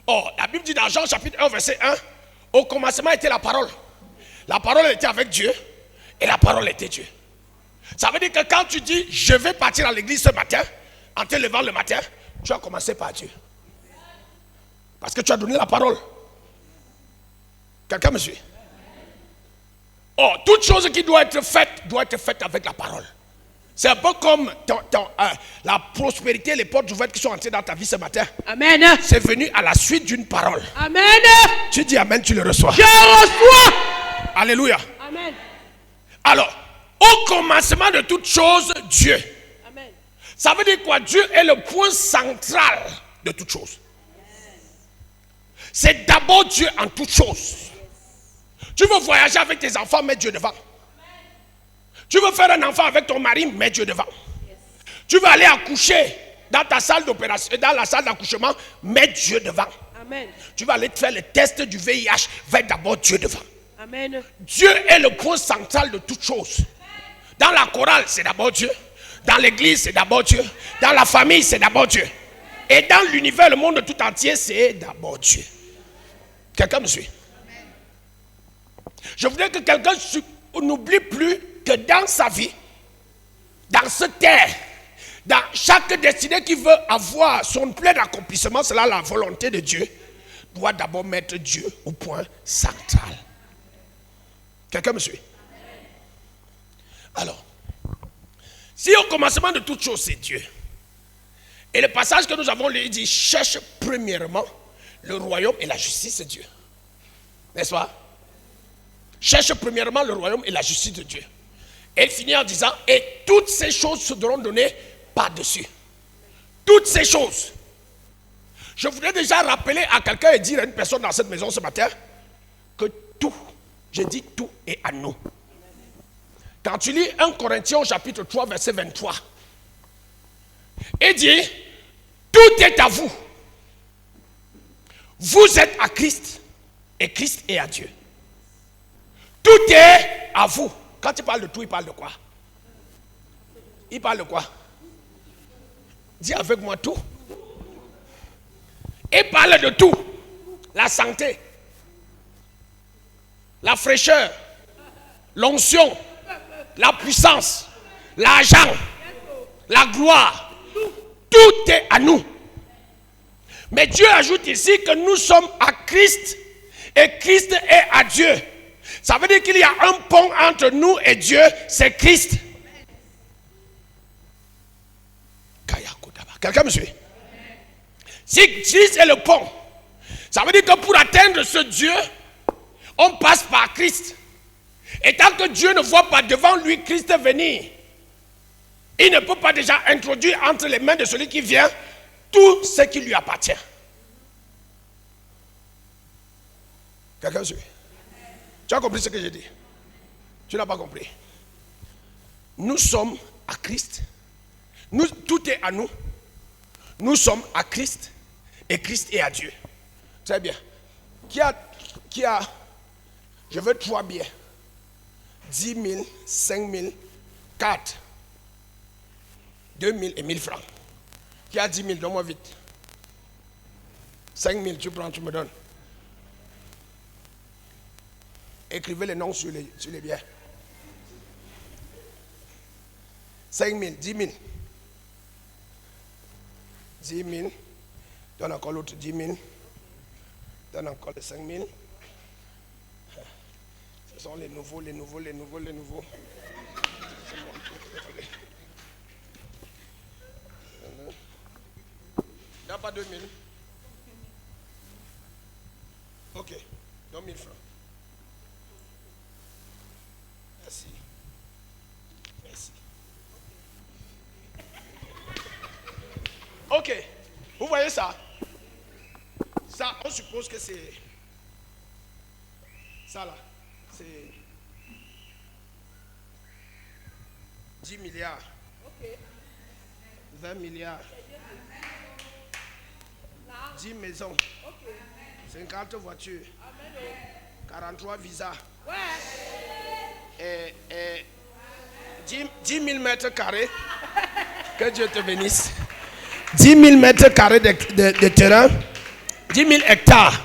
Oh, la Bible dit dans Jean chapitre 1, verset 1, au commencement était la parole. La parole était avec Dieu et la parole était Dieu. Ça veut dire que quand tu dis, je vais partir à l'église ce matin, en te levant le matin, tu as commencé par Dieu. Parce que tu as donné la parole. Quelqu'un me suit? Oh, toute chose qui doit être faite avec la parole. C'est un peu comme la prospérité, les portes ouvertes qui sont entrées dans ta vie ce matin. Amen. C'est venu à la suite d'une parole. Amen. Tu dis amen, tu le reçois. Je reçois. Alléluia. Amen. Alors, au commencement de toutes choses, Dieu. Amen. Ça veut dire quoi? Dieu est le point central de toutes choses. C'est d'abord Dieu en toutes choses. Tu veux voyager avec tes enfants, mets Dieu devant. Tu veux faire un enfant avec ton mari, mets Dieu devant. Tu veux aller accoucher dans ta salle d'opération, dans la salle d'accouchement, mets Dieu devant. Amen. Tu vas aller te faire le test du VIH, mets d'abord Dieu devant. Amen. Dieu est le point central de toutes choses. Dans la chorale, c'est d'abord Dieu. Dans l'église, c'est d'abord Dieu. Dans la famille, c'est d'abord Dieu. Et dans l'univers, le monde tout entier, c'est d'abord Dieu. Quelqu'un me suit? Je voudrais que quelqu'un n'oublie plus que dans sa vie, dans cette terre, dans chaque destinée qui veut avoir son plein accomplissement, c'est là la volonté de Dieu, doit d'abord mettre Dieu au point central. Quelqu'un me suit? Alors, si au commencement de toutes choses c'est Dieu, et le passage que nous avons lu dit, cherche premièrement le royaume et la justice de Dieu. N'est-ce pas? Cherche premièrement le royaume et la justice de Dieu. Et il finit en disant, et toutes ces choses seront données par-dessus. Toutes ces choses. Je voudrais déjà rappeler à quelqu'un et dire à une personne dans cette maison ce matin, que tout, je dis tout, est à nous. Quand tu lis 1 Corinthiens au chapitre 3, verset 23, il dit, tout est à vous. Vous êtes à Christ et Christ est à Dieu. Tout est à vous. Quand il parle de tout, il parle de quoi? Il parle de quoi? Dis avec moi tout. Il parle de tout. La santé, la fraîcheur, l'onction, la puissance, l'argent, la gloire. Tout est à nous. Mais Dieu ajoute ici que nous sommes à Christ et Christ est à Dieu. Ça veut dire qu'il y a un pont entre nous et Dieu, c'est Christ. Quelqu'un me suit? Si Christ est le pont, ça veut dire que pour atteindre ce Dieu, on passe par Christ. Et tant que Dieu ne voit pas devant lui Christ venir, il ne peut pas déjà introduire entre les mains de celui qui vient tout ce qui lui appartient. Quelqu'un me suit? Tu as compris ce que j'ai dit? Tu n'as pas compris? Nous sommes à Christ. Tout est à nous. Nous sommes à Christ et Christ est à Dieu. Très bien. Qui a je veux 3 biens. 10 000, 5 000, 4, 2 000 et 1000 francs. Qui a 10 000? Donne-moi vite. 5 000, tu prends, tu me donnes. Écrivez les noms sur les biens. 5 000, 10 000. 10 000. Donne encore l'autre 10 000. Donne encore les 5 000. Ce sont les nouveaux. Il n'y a pas 2 000. Ok. Donc 1000 francs. Merci. Merci. Ok. Vous voyez ça? Ça, on suppose que c'est... Ça là, c'est 10 milliards. 20 milliards. 10 maisons. 50 voitures. 43 visas. Et 10 000 mètres carrés. Que Dieu te bénisse. 10 000 mètres carrés de terrain. 10 000 hectares.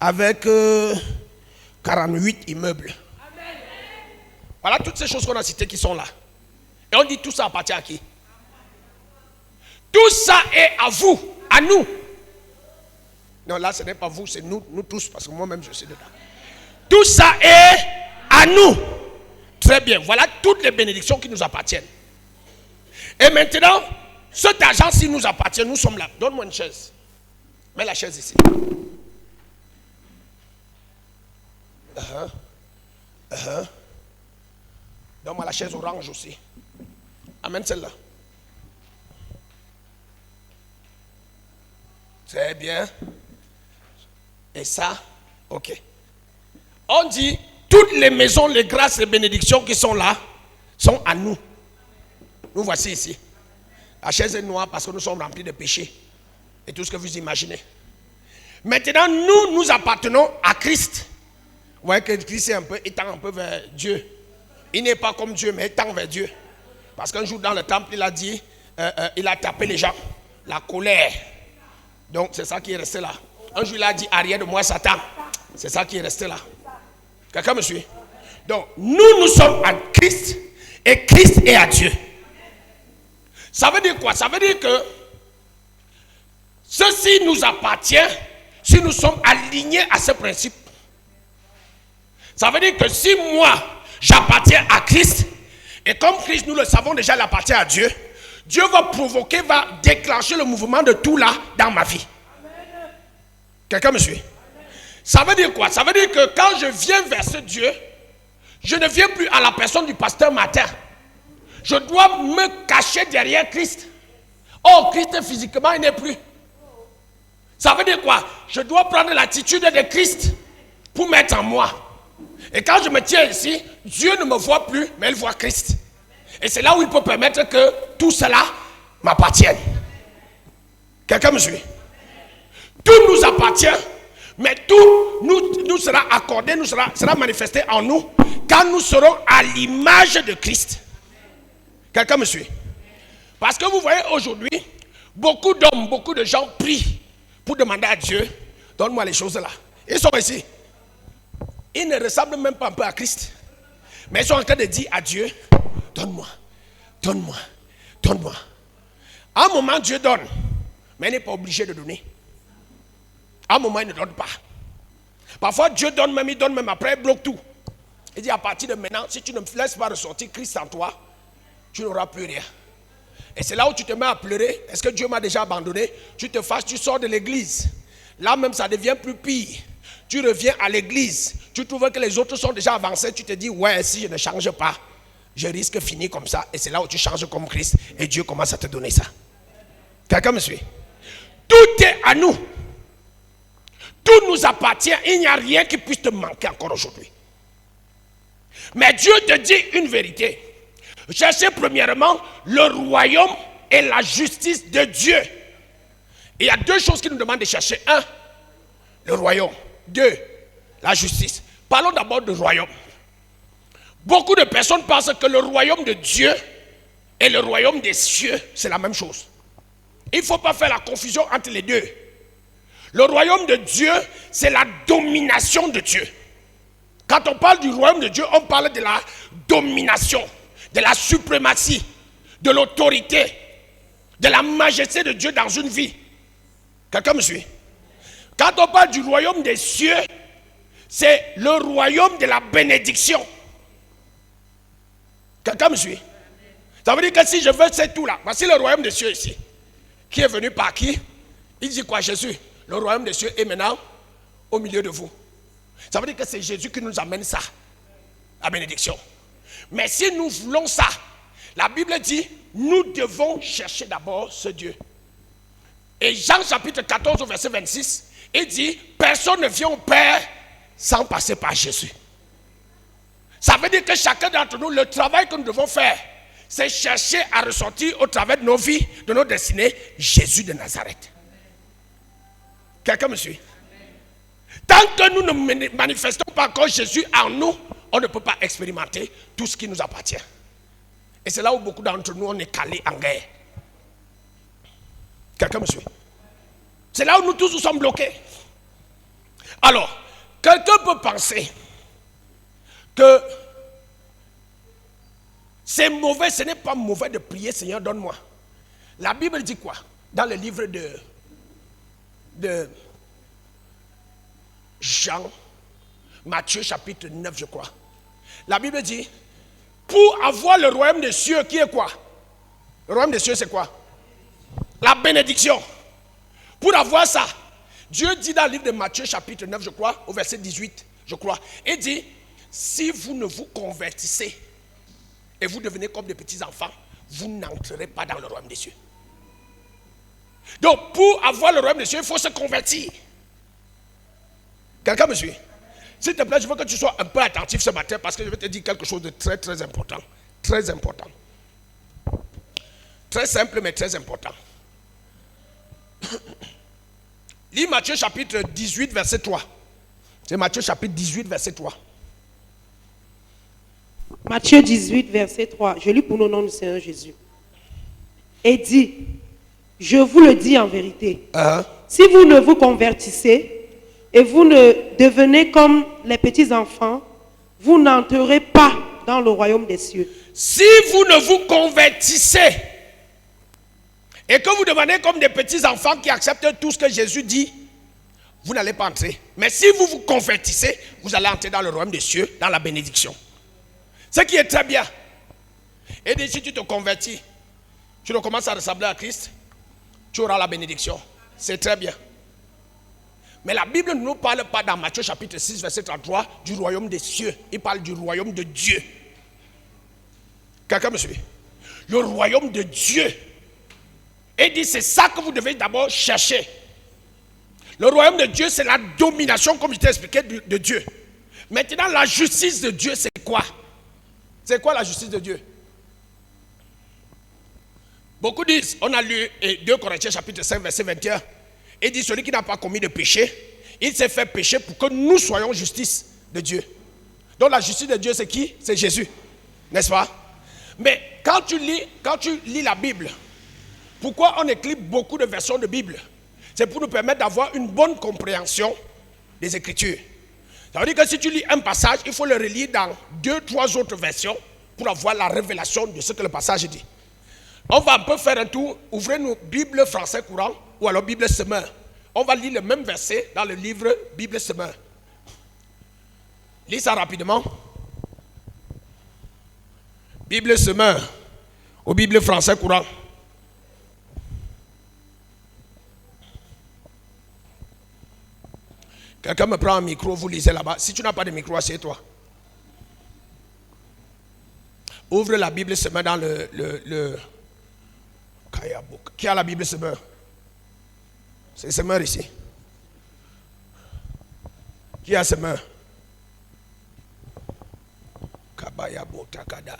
Avec 48 immeubles. Voilà toutes ces choses qu'on a citées qui sont là. Et on dit tout ça appartient à qui? Tout ça est à vous, à nous. Non, là ce n'est pas vous, c'est nous tous, parce que moi-même je suis dedans. Tout ça est à nous. Très bien, voilà toutes les bénédictions qui nous appartiennent. Et maintenant, cet argent-ci nous appartient, nous sommes là. Donne-moi une chaise. Mets la chaise ici. Donne-moi la chaise orange aussi. Amène celle-là. Très bien. Et ça, ok. On dit, toutes les maisons, les grâces et bénédictions qui sont là, sont à nous. Nous voici ici. La chaise est noire parce que nous sommes remplis de péchés. Et tout ce que vous imaginez. Maintenant, nous appartenons à Christ. Vous voyez que Christ étend un peu vers Dieu. Il n'est pas comme Dieu, mais il tend vers Dieu. Parce qu'un jour dans le temple, il a dit, il a tapé les gens. La colère. Donc c'est ça qui est resté là. Un jour il a dit, arrière de moi Satan. C'est ça qui est resté là. Quelqu'un me suit? Donc nous sommes à Christ et Christ est à Dieu. Ça veut dire quoi? Ça veut dire que ceci nous appartient si nous sommes alignés à ce principe. Ça veut dire que si moi j'appartiens à Christ, et comme Christ, nous le savons déjà, il appartient à Dieu, Dieu va provoquer, va déclencher le mouvement de tout là dans ma vie. Quelqu'un me suit? Ça veut dire quoi? Ça veut dire que quand je viens vers ce Dieu, je ne viens plus à la personne du pasteur Martin. Je dois me cacher derrière Christ. Oh, Christ physiquement, il n'est plus. Ça veut dire quoi? Je dois prendre l'attitude de Christ pour mettre en moi. Et quand je me tiens ici, Dieu ne me voit plus, mais il voit Christ. Et c'est là où il peut permettre que tout cela m'appartienne. Quelqu'un me suit? Tout nous appartient, mais tout nous sera accordé, sera manifesté en nous quand nous serons à l'image de Christ. Quelqu'un me suit? Parce que vous voyez aujourd'hui, beaucoup d'hommes, beaucoup de gens prient pour demander à Dieu, donne-moi les choses là. Ils sont ici. Ils ne ressemblent même pas un peu à Christ. Mais ils sont en train de dire à Dieu, donne-moi, donne-moi, donne-moi. À un moment, Dieu donne, mais il n'est pas obligé de donner. À un moment, il ne donne pas. Parfois, Dieu donne même après, il bloque tout. Il dit à partir de maintenant, si tu ne me laisses pas ressortir Christ en toi, tu n'auras plus rien. Et c'est là où tu te mets à pleurer. Est-ce que Dieu m'a déjà abandonné? Tu te fâches, tu sors de l'église. Là même, ça devient plus pire. Tu reviens à l'église. Tu trouves que les autres sont déjà avancés. Tu te dis, ouais, si je ne change pas, je risque de finir comme ça. Et c'est là où tu changes comme Christ. Et Dieu commence à te donner ça. Quelqu'un me suit? Tout est à nous. Tout nous appartient. Il n'y a rien qui puisse te manquer encore aujourd'hui. Mais Dieu te dit une vérité. Cherchez premièrement le royaume et la justice de Dieu. Et il y a deux choses qu'il nous demande de chercher. Un, le royaume. Deux, la justice. Parlons d'abord du royaume. Beaucoup de personnes pensent que le royaume de Dieu et le royaume des cieux, c'est la même chose. Il ne faut pas faire la confusion entre les deux. Le royaume de Dieu, c'est la domination de Dieu. Quand on parle du royaume de Dieu, on parle de la domination, de la suprématie, de l'autorité, de la majesté de Dieu dans une vie. Quelqu'un me suit? Quand on parle du royaume des cieux, c'est le royaume de la bénédiction. Quelqu'un me suit? Ça veut dire que si je veux c'est tout là, voici le royaume des cieux ici. Qui est venu par qui? Il dit quoi, Jésus? Le royaume des cieux est maintenant au milieu de vous. Ça veut dire que c'est Jésus qui nous amène ça, la bénédiction. Mais si nous voulons ça, la Bible dit, nous devons chercher d'abord ce Dieu. Et Jean chapitre 14 au verset 26, il dit, personne ne vient au Père sans passer par Jésus. Ça veut dire que chacun d'entre nous, le travail que nous devons faire, c'est chercher à ressortir au travers de nos vies, de nos destinées, Jésus de Nazareth. Quelqu'un me suit? Tant que nous ne manifestons pas encore Jésus en nous, on ne peut pas expérimenter tout ce qui nous appartient. Et c'est là où beaucoup d'entre nous, on est calés en guerre. Quelqu'un me suit? C'est là où nous tous nous sommes bloqués. Alors, quelqu'un peut penser que c'est mauvais, ce n'est pas mauvais de prier, Seigneur, donne-moi. La Bible dit quoi? Dans le livre de Jean, Matthieu chapitre 9, je crois. La Bible dit, pour avoir le royaume des cieux, qui est quoi? Le royaume des cieux, c'est quoi? La bénédiction. Pour avoir ça, Dieu dit dans le livre de Matthieu chapitre 9, je crois, au verset 18, je crois, il dit, si vous ne vous convertissez, et vous devenez comme des petits enfants, vous n'entrerez pas dans le royaume des cieux. Donc, pour avoir le royaume des cieux, il faut se convertir. Quelqu'un me suit? S'il te plaît, je veux que tu sois un peu attentif ce matin parce que je vais te dire quelque chose de très très important. Très important. Très simple mais très important. Lis Matthieu chapitre 18 verset 3. C'est Matthieu chapitre 18 verset 3. Matthieu 18 verset 3. Je lis pour le nom du Seigneur Jésus. Et dit, je vous le dis en vérité, si vous ne vous convertissez et vous ne devenez comme les petits enfants, vous n'entrerez pas dans le royaume des cieux. Si vous ne vous convertissez et que vous devenez comme des petits enfants qui acceptent tout ce que Jésus dit, vous n'allez pas entrer. Mais si vous vous convertissez, vous allez entrer dans le royaume des cieux, dans la bénédiction. Ce qui est très bien. Et si tu te convertis, tu recommences à ressembler à Christ, tu auras la bénédiction. C'est très bien. Mais la Bible ne nous parle pas dans Matthieu chapitre 6 verset 33 du royaume des cieux. Il parle du royaume de Dieu. Quelqu'un me suit? Le royaume de Dieu. Et dit c'est ça que vous devez d'abord chercher. Le royaume de Dieu, c'est la domination, comme je t'ai expliqué, de Dieu. Maintenant, la justice de Dieu, c'est quoi? C'est quoi la justice de Dieu? Beaucoup disent, on a lu 2 Corinthiens chapitre 5 verset 21. Il dit, celui qui n'a pas commis de péché, il s'est fait pécher pour que nous soyons justice de Dieu. Donc la justice de Dieu, c'est qui? C'est Jésus. N'est-ce pas? Mais quand tu lis la Bible, pourquoi on écrit beaucoup de versions de Bible? C'est pour nous permettre d'avoir une bonne compréhension des Écritures. Ça veut dire que si tu lis un passage, il faut le relire dans 2, 3 autres versions pour avoir la révélation de ce que le passage dit. On va un peu faire un tour, ouvrez nos Bibles français courant ou alors Bible semeur. On va lire le même verset dans le livre Bible semeur. Lis ça rapidement. Bible semeur ou Bible français courant. Quelqu'un me prend un micro, vous lisez là-bas. Si tu n'as pas de micro, assieds-toi. Ouvre la Bible semeur dans le Qui a la Bible semeur? C'est semeur ici. Qui a semeur? Kabayabo Takada.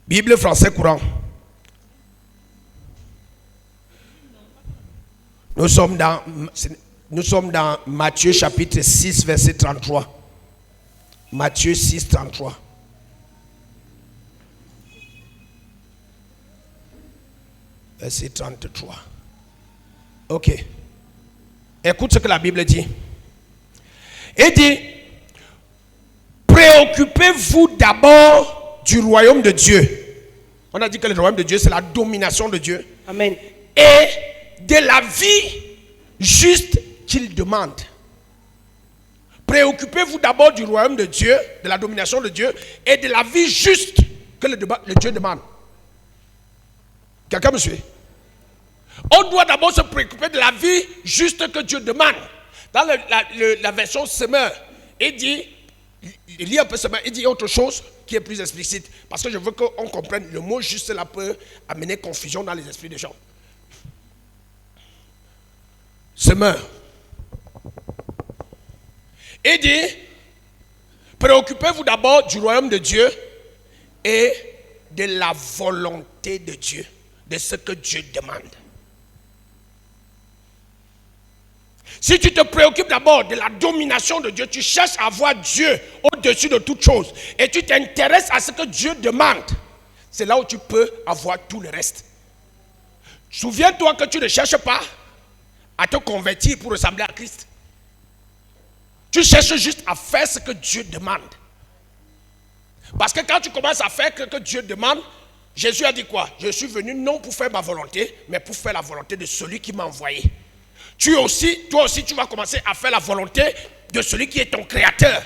Bible français courant. Nous sommes dans Matthieu chapitre 6 verset 33. Matthieu 6, 33. Verset 33. Ok. Écoute ce que la Bible dit. Elle dit, préoccupez-vous d'abord du royaume de Dieu. On a dit que le royaume de Dieu, c'est la domination de Dieu. Amen. Et de la vie juste qu'il demande. Préoccupez-vous d'abord du royaume de Dieu, de la domination de Dieu et de la vie juste que le Dieu demande. Quelqu'un me suit? On doit d'abord se préoccuper de la vie juste que Dieu demande. Dans la version semeur, il dit, lis un peu semeur, il dit autre chose qui est plus explicite. Parce que je veux qu'on comprenne, le mot juste là peut amener confusion dans les esprits des gens. Semeur. Il dit, préoccupez-vous d'abord du royaume de Dieu et de la volonté de Dieu, de ce que Dieu demande. Si tu te préoccupes d'abord de la domination de Dieu, tu cherches à voir Dieu au-dessus de toute chose et tu t'intéresses à ce que Dieu demande, c'est là où tu peux avoir tout le reste. Souviens-toi que tu ne cherches pas à te convertir pour ressembler à Christ. Tu cherches juste à faire ce que Dieu demande. Parce que quand tu commences à faire ce que Dieu demande, Jésus a dit quoi? Je suis venu non pour faire ma volonté, mais pour faire la volonté de celui qui m'a envoyé. Toi aussi, tu vas commencer à faire la volonté de celui qui est ton créateur.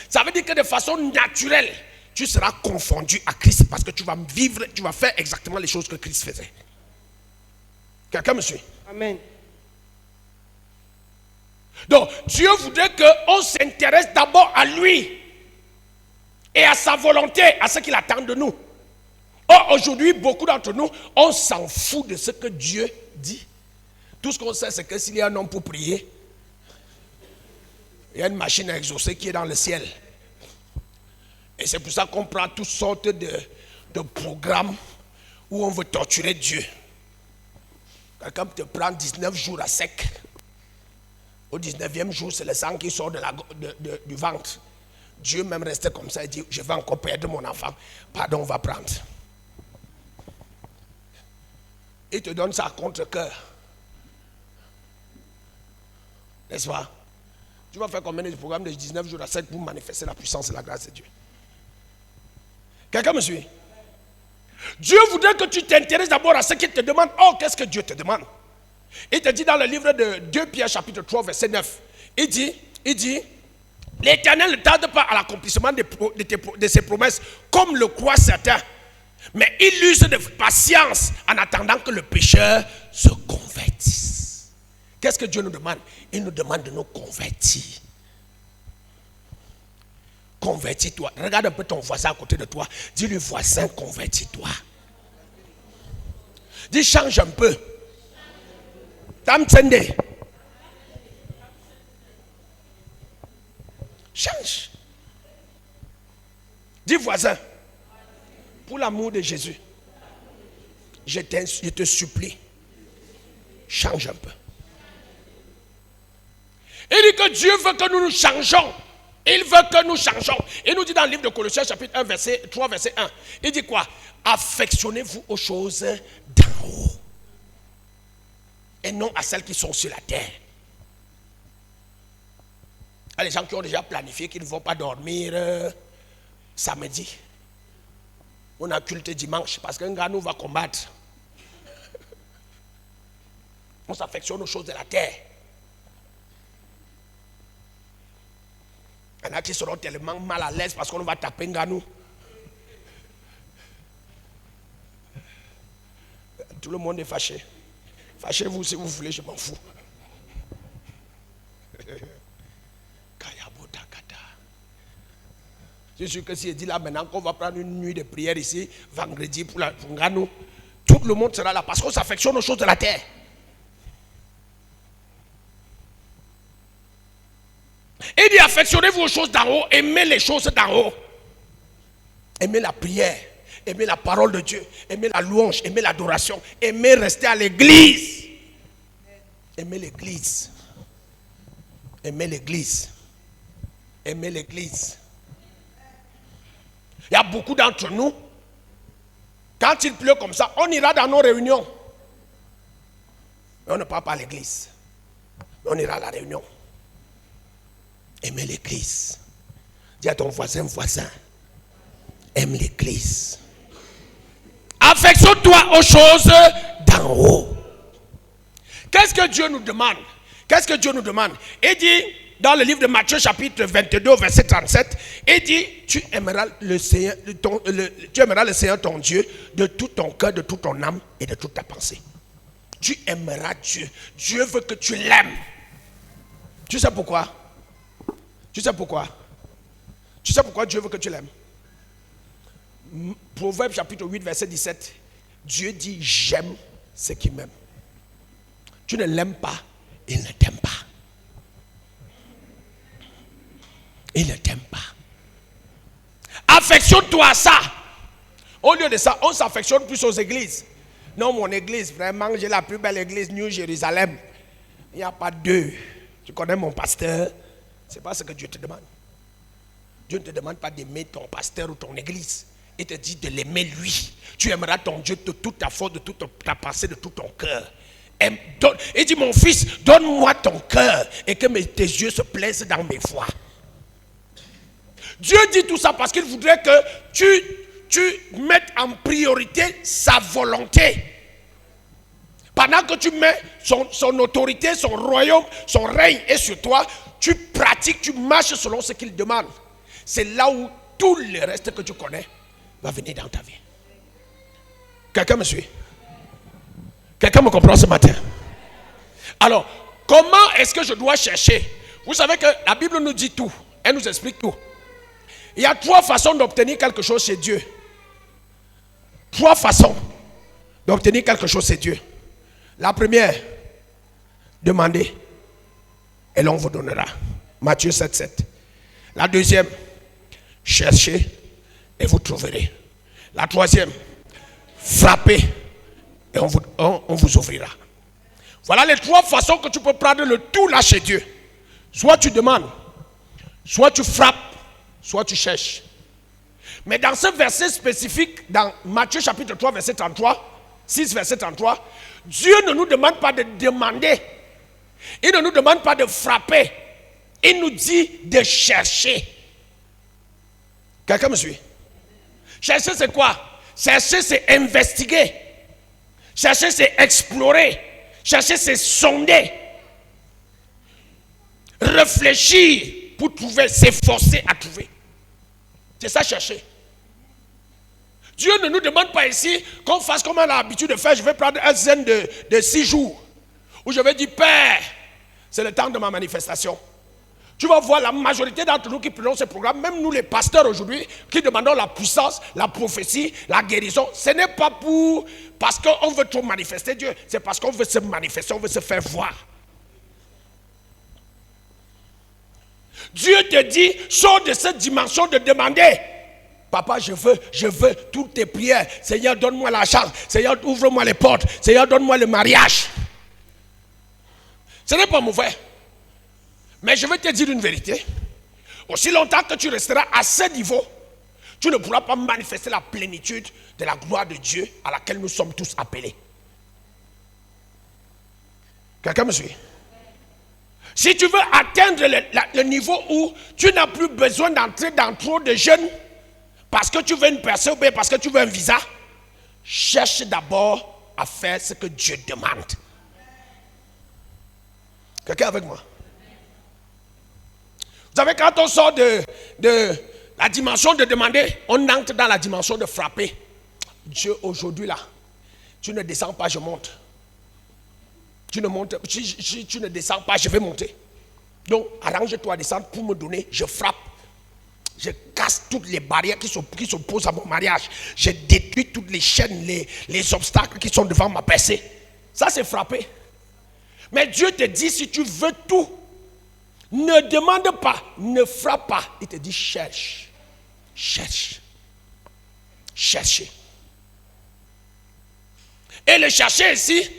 Ça veut dire que de façon naturelle, tu seras confondu à Christ parce que tu vas vivre, tu vas faire exactement les choses que Christ faisait. Quelqu'un me suit? Amen. Donc, Dieu voudrait qu'on s'intéresse d'abord à lui et à sa volonté, à ce qu'il attend de nous. Or, aujourd'hui, beaucoup d'entre nous, on s'en fout de ce que Dieu dit. Tout ce qu'on sait, c'est que s'il y a un homme pour prier, il y a une machine à exaucer qui est dans le ciel. Et c'est pour ça qu'on prend toutes sortes de programmes où on veut torturer Dieu. Quelqu'un te prend 19 jours à sec. Au 19e jour, c'est le sang qui sort du ventre. Dieu même restait comme ça et dit, je vais encore perdre mon enfant. Pardon, on va prendre. Il te donne ça à contre-cœur. N'est-ce pas? Tu vas faire combien de programmes de 19 jours à 7 pour manifester la puissance et la grâce de Dieu? Quelqu'un me suit? Dieu voudrait que tu t'intéresses d'abord à ce qu'il te demande. Oh, qu'est-ce que Dieu te demande? Il te dit dans le livre de 2 Pierre chapitre 3 verset 9. Il dit, l'Éternel ne tarde pas à l'accomplissement de ses promesses comme le croient certains. Mais il use de patience en attendant que le pécheur se convertisse. Qu'est-ce que Dieu nous demande? Il nous demande de nous convertir. Convertis-toi. Regarde un peu ton voisin à côté de toi. Dis-lui, voisin, convertis-toi. Dis, change un peu. Tamtsende. Change. Dis, voisin, pour l'amour de Jésus, je te supplie, change un peu. Il dit que Dieu veut que nous nous changeons. Il veut que nous changeons. Il nous dit dans le livre de Colossiens chapitre 1 verset 3 verset 1. Il dit quoi? Affectionnez-vous aux choses d'en haut et non à celles qui sont sur la terre. Il y a les gens qui ont déjà planifié qu'ils ne vont pas dormir samedi. On a culte dimanche parce qu'un gars nous va combattre. On s'affectionne aux choses de la terre. Il y en a qui seront tellement mal à l'aise parce qu'on va taper Nganou. Tout le monde est fâché. Fâchez-vous si vous voulez, je m'en fous. Je suis sûr que si je dis là maintenant qu'on va prendre une nuit de prière ici, vendredi pour Nganou, tout le monde sera là parce qu'on s'affectionne aux choses de la terre. Il dit affectionnez-vous aux choses d'en haut, aimez les choses d'en haut. Aimez la prière, aimez la parole de Dieu, aimez la louange, aimez l'adoration, aimez rester à l'église. Aimez l'église. Aimez l'église. Aimez l'église. Il y a beaucoup d'entre nous, quand il pleut comme ça, on ira dans nos réunions. Mais on ne part pas à l'église. Mais on ira à la réunion. Aimez l'église. Dis à ton voisin, aime l'église. Affectionne-toi aux choses d'en haut. Qu'est-ce que Dieu nous demande? Qu'est-ce que Dieu nous demande? Il dit, dans le livre de Matthieu chapitre 22 verset 37, il dit, tu aimeras le Seigneur ton Dieu de tout ton cœur, de toute ton âme et de toute ta pensée. Tu aimeras Dieu. Dieu veut que tu l'aimes. Tu sais pourquoi? Tu sais pourquoi? Tu sais pourquoi Dieu veut que tu l'aimes? Proverbe chapitre 8 verset 17, Dieu dit, j'aime ceux qui m'aiment. Tu ne l'aimes pas, il ne t'aime pas. Il ne t'aime pas. Affectionne-toi à ça. Au lieu de ça, on s'affectionne plus aux églises. Non, mon église, vraiment, j'ai la plus belle église, New Jérusalem. Il n'y a pas deux. Tu connais mon pasteur. Ce n'est pas ce que Dieu te demande. Dieu ne te demande pas d'aimer ton pasteur ou ton église. Il te dit de l'aimer lui. Tu aimeras ton Dieu de toute ta force, de toute ta pensée, de tout ton cœur. Il dit, mon fils, donne-moi ton cœur et que tes yeux se plaisent dans mes voies. Dieu dit tout ça parce qu'il voudrait que tu mettes en priorité sa volonté. Pendant que tu mets son autorité, son royaume, son règne est sur toi, tu pratiques, tu marches selon ce qu'il demande. C'est là où tout le reste que tu connais va venir dans ta vie. Quelqu'un me suit? Quelqu'un me comprend ce matin? Alors, Comment est-ce que je dois chercher? Vous savez que la Bible nous dit tout. Elle nous explique tout. Il y a 3 façons d'obtenir quelque chose chez Dieu. 3 façons d'obtenir quelque chose chez Dieu. La première, demandez et l'on vous donnera. Matthieu 7,7. La deuxième, cherchez et vous trouverez. La troisième, frappez et on vous ouvrira. Voilà les 3 façons que tu peux prendre le tout là chez Dieu. Soit tu demandes, soit tu frappes, soit tu cherches. Mais dans ce verset spécifique, dans Matthieu chapitre 3, verset 33, 6, verset 33, Dieu ne nous demande pas de demander. Il ne nous demande pas de frapper. Il nous dit de chercher. Quelqu'un me suit? Chercher, c'est quoi? Chercher, c'est investiguer. Chercher, c'est explorer. Chercher, c'est sonder. Réfléchir pour trouver, s'efforcer à trouver. C'est ça, chercher. Dieu ne nous demande pas ici qu'on fasse comme on a l'habitude de faire. Je vais prendre un zen de 6 jours. Où je vais dire, Père, c'est le temps de ma manifestation. Tu vas voir la majorité d'entre nous qui prenons ce programme, même nous les pasteurs aujourd'hui, qui demandons la puissance, la prophétie, la guérison. Ce n'est pas parce qu'on veut trop manifester Dieu. C'est parce qu'on veut se manifester, on veut se faire voir. Dieu te dit, sors de cette dimension de demander. Papa, je veux toutes tes prières. Seigneur, donne-moi l'argent. Seigneur, ouvre-moi les portes. Seigneur, donne-moi le mariage. Ce n'est pas mauvais. Mais je vais te dire une vérité. Aussi longtemps que tu resteras à ce niveau, tu ne pourras pas manifester la plénitude de la gloire de Dieu à laquelle nous sommes tous appelés. Quelqu'un me suit? Si tu veux atteindre le niveau où tu n'as plus besoin d'entrer dans trop de jeûnes parce que tu veux une personne ou bien parce que tu veux un visa, cherche d'abord à faire ce que Dieu demande. Quelqu'un avec moi? Vous savez, quand on sort de la dimension de demander, on entre dans la dimension de frapper. Dieu, aujourd'hui là, tu ne descends pas, je monte. Tu ne montes, si tu ne descends pas, je vais monter. Donc, arrange-toi à descendre pour me donner, je frappe. Je casse toutes les barrières qui s'opposent à mon mariage. Je détruis toutes les chaînes, les obstacles qui sont devant ma percée. Ça, c'est frapper. Mais Dieu te dit, si tu veux tout, ne demande pas, ne frappe pas. Il te dit, cherche. Cherche. Cherchez. Et le chercher ici,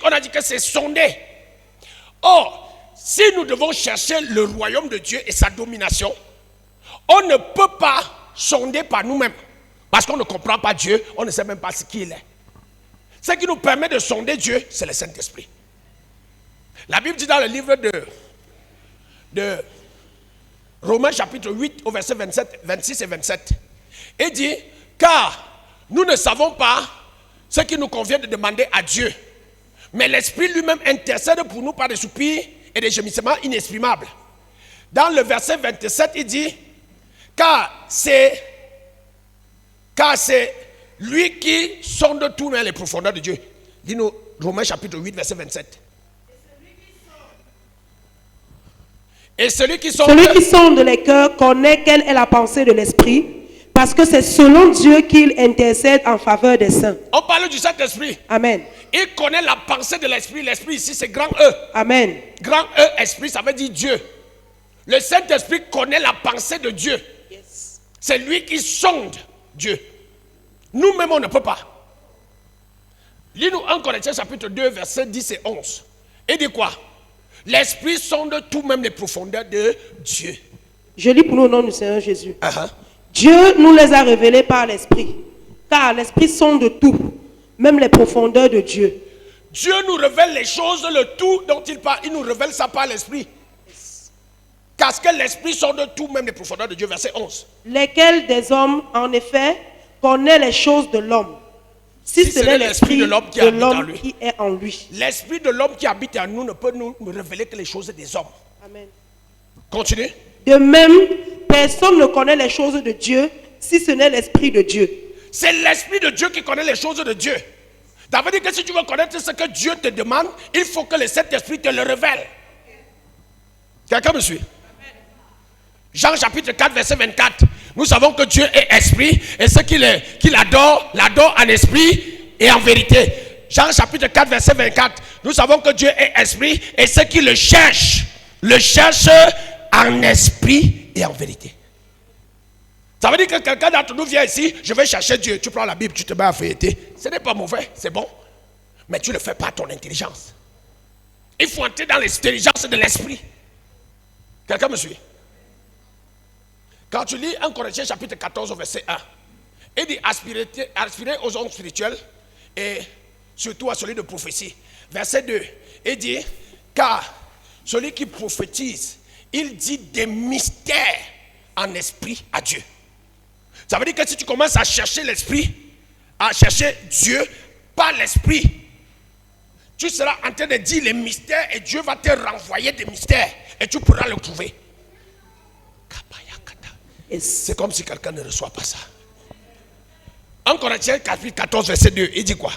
on a dit que c'est sonder. Or, si nous devons chercher le royaume de Dieu et sa domination, on ne peut pas sonder par nous-mêmes. Parce qu'on ne comprend pas Dieu, on ne sait même pas ce qu'il est. Ce qui nous permet de sonder Dieu, c'est le Saint-Esprit. La Bible dit dans le livre de Romains chapitre 8 au verset 26 et 27. Il dit, car nous ne savons pas ce qui nous convient de demander à Dieu. Mais l'Esprit lui-même intercède pour nous par des soupirs et des gémissements inexprimables. Dans le verset 27, il dit, car c'est lui qui sonde tout dans les profondeurs de Dieu. Dis-nous, Romains chapitre 8, verset 27. Et celui qui sonde les cœurs connaît quelle est la pensée de l'Esprit, parce que c'est selon Dieu qu'il intercède en faveur des saints. On parle du Saint-Esprit. Amen. Il connaît la pensée de l'Esprit. L'Esprit ici, c'est grand E. Amen. Grand E, Esprit, ça veut dire Dieu. Le Saint-Esprit connaît la pensée de Dieu. Yes. C'est lui qui sonde Dieu. Nous-mêmes, on ne peut pas. Lis-nous 1 Corinthiens chapitre 2, versets 10 et 11. Et dit quoi? L'Esprit sonde tout même les profondeurs de Dieu. Je lis pour nous au nom du Seigneur Jésus. Uh-huh. Dieu nous les a révélés par l'Esprit. Car l'Esprit sonde tout, même les profondeurs de Dieu. Dieu nous révèle les choses, le tout dont il parle. Il nous révèle ça par l'Esprit. Parce que l'Esprit sonde tout, même les profondeurs de Dieu. Verset 11. Lesquels des hommes, en effet, connaît les choses de l'homme. Si ce n'est l'Esprit de l'homme qui est en lui. L'Esprit de l'homme qui habite en nous ne peut nous révéler que les choses des hommes. Amen. Continue. De même, personne ne connaît les choses de Dieu si ce n'est l'Esprit de Dieu. C'est l'Esprit de Dieu qui connaît les choses de Dieu. Ça veut dire que si tu veux connaître ce que Dieu te demande, il faut que le Saint-Esprit te le révèle. Quelqu'un me suit? Jean chapitre 4 verset 24. Nous savons que Dieu est esprit et ceux qui l'adorent en esprit et en vérité. Jean chapitre 4 verset 24. Nous savons que Dieu est esprit et ceux qui le cherchent en esprit et en vérité. Ça veut dire que quelqu'un d'entre nous vient ici, je vais chercher Dieu. Tu prends la Bible, tu te mets à feuilleter. Ce n'est pas mauvais, c'est bon. Mais tu ne le fais pas à ton intelligence. Il faut entrer dans l'intelligence de l'esprit. Quelqu'un me suit? Quand tu lis 1 Corinthiens chapitre 14 au verset 1, il dit aspirer aux hommes spirituels et surtout à celui de prophétie. Verset 2, il dit, car celui qui prophétise, il dit des mystères en esprit à Dieu. Ça veut dire que si tu commences à chercher l'esprit, à chercher Dieu par l'esprit, tu seras en train de dire les mystères et Dieu va te renvoyer des mystères et tu pourras le trouver. C'est comme si quelqu'un ne reçoit pas ça. 1 Corinthiens 14 verset 2, il dit quoi?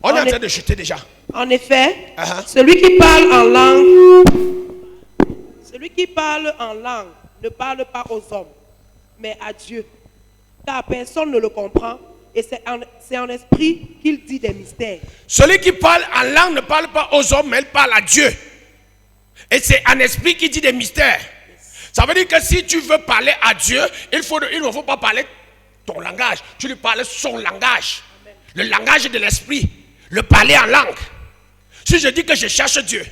On est en train de chuter déjà. En effet, celui qui parle en langue ne parle pas aux hommes, mais à Dieu. Car personne ne le comprend et c'est en esprit qu'il dit des mystères. Celui qui parle en langue ne parle pas aux hommes, mais il parle à Dieu. Et c'est en esprit qu'il dit des mystères. Ça veut dire que si tu veux parler à Dieu, il ne faut pas parler ton langage. Tu lui parles son langage. Le langage de l'esprit. Le parler en langue. Si je dis que je cherche Dieu,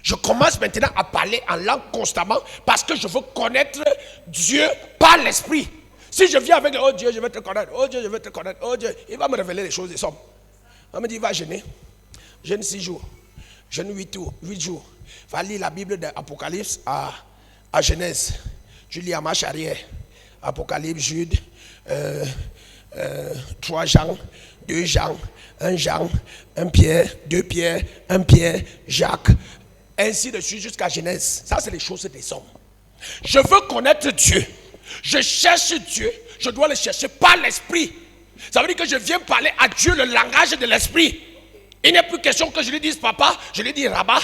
je commence maintenant à parler en langue constamment parce que je veux connaître Dieu par l'esprit. Si je viens avec oh Dieu, je vais te connaître. Oh Dieu, je vais te connaître. Oh Dieu, il va me révéler les choses des hommes. On me dit, va jeûner. Jeûne 6 jours. Jeûne 8 jours. Va lire la Bible d'Apocalypse à Genèse. Je lis à marche arrière. Apocalypse, Jude, 3 Jean, 2 Jean, 1 Jean, 1 Pierre, 2 Pierre, 1 Pierre, Jacques, ainsi de suite jusqu'à Genèse. Ça, c'est les choses des hommes. Je veux connaître Dieu. Je cherche Dieu. Je dois le chercher par l'esprit. Ça veut dire que je viens parler à Dieu le langage de l'esprit. Il n'est plus question que je lui dise papa, je lui dis Rabba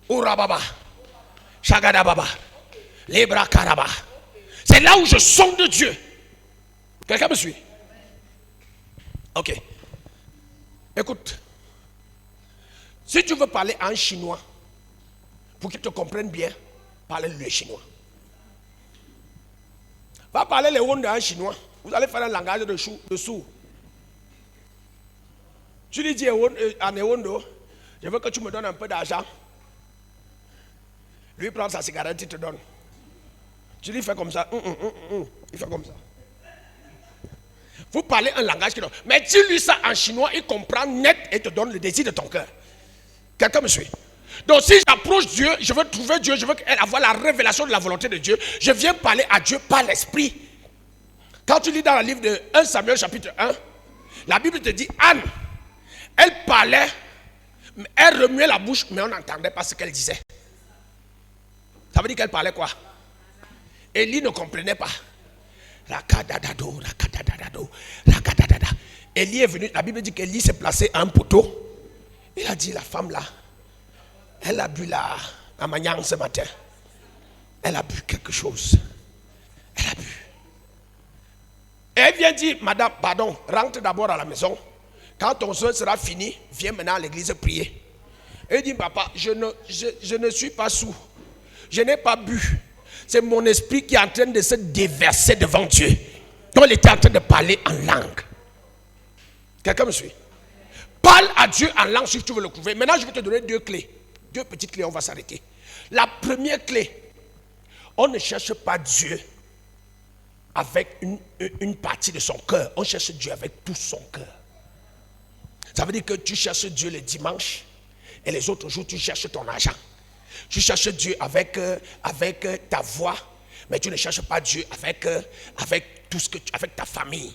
ou Rababa. Shagadababa, Lebra Karaba. C'est là où je sonde Dieu. Quelqu'un me suit? Ok. Écoute. Si tu veux parler en chinois, pour qu'ils te comprennent bien, parle le chinois. Va parler les Wonda en chinois. Vous allez faire un langage de sourd. Tu lui dis à Newondo, je veux que tu me donnes un peu d'argent. Lui prend sa cigarette, il te donne. Tu lui fais comme ça. Il fait comme ça. Vous parlez un langage qui donne. Mais dis-lui ça en chinois, il comprend net et te donne le désir de ton cœur. Quelqu'un me suit? Donc si j'approche Dieu, je veux trouver Dieu, je veux avoir la révélation de la volonté de Dieu, je viens parler à Dieu par l'esprit. Quand tu lis dans le livre de 1 Samuel chapitre 1, la Bible te dit Anne, elle parlait, elle remuait la bouche, mais on n'entendait pas ce qu'elle disait. Ça veut dire qu'elle parlait quoi? Élie ne comprenait pas. Rakadadado, rakadadado, rakadadada. Élie est venu, la Bible dit qu'Élie s'est placé à un poteau. Il a dit, la femme là, elle a bu la manière ce matin. Elle a bu quelque chose. Elle a bu. Et elle vient dire, madame, pardon, rentre d'abord à la maison. Quand ton soin sera fini, viens maintenant à l'église prier. Et il dit, papa, je ne suis pas saoul. Je n'ai pas bu. C'est mon esprit qui est en train de se déverser devant Dieu. Donc il était en train de parler en langue. Quelqu'un me suit? Parle à Dieu en langue si tu veux le trouver. Maintenant, je vais te donner 2 clés. 2 petites clés, on va s'arrêter. La première clé, on ne cherche pas Dieu avec une partie de son cœur. On cherche Dieu avec tout son cœur. Ça veut dire que tu cherches Dieu le dimanche et les autres jours, tu cherches ton argent. Tu cherches Dieu avec ta voix, mais tu ne cherches pas Dieu avec tout ce que avec ta famille.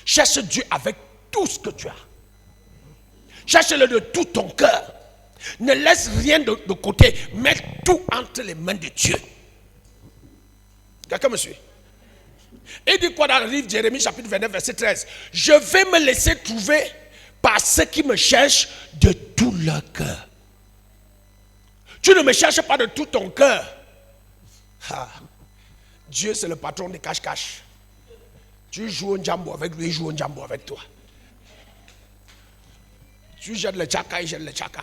Cherche Dieu avec tout ce que tu as. Cherche-le de tout ton cœur. Ne laisse rien de côté. Mets tout entre les mains de Dieu. Quelqu'un me suit? Et dit quoi dans le livre de Jérémie chapitre 29 verset 13? Je vais me laisser trouver par ceux qui me cherchent de tout leur cœur. Tu ne me cherches pas de tout ton cœur. Dieu c'est le patron des cache-cache. Tu joues un jambo avec lui, il joue un jambo avec toi. Tu jettes le tchaka, il jette le tchaka.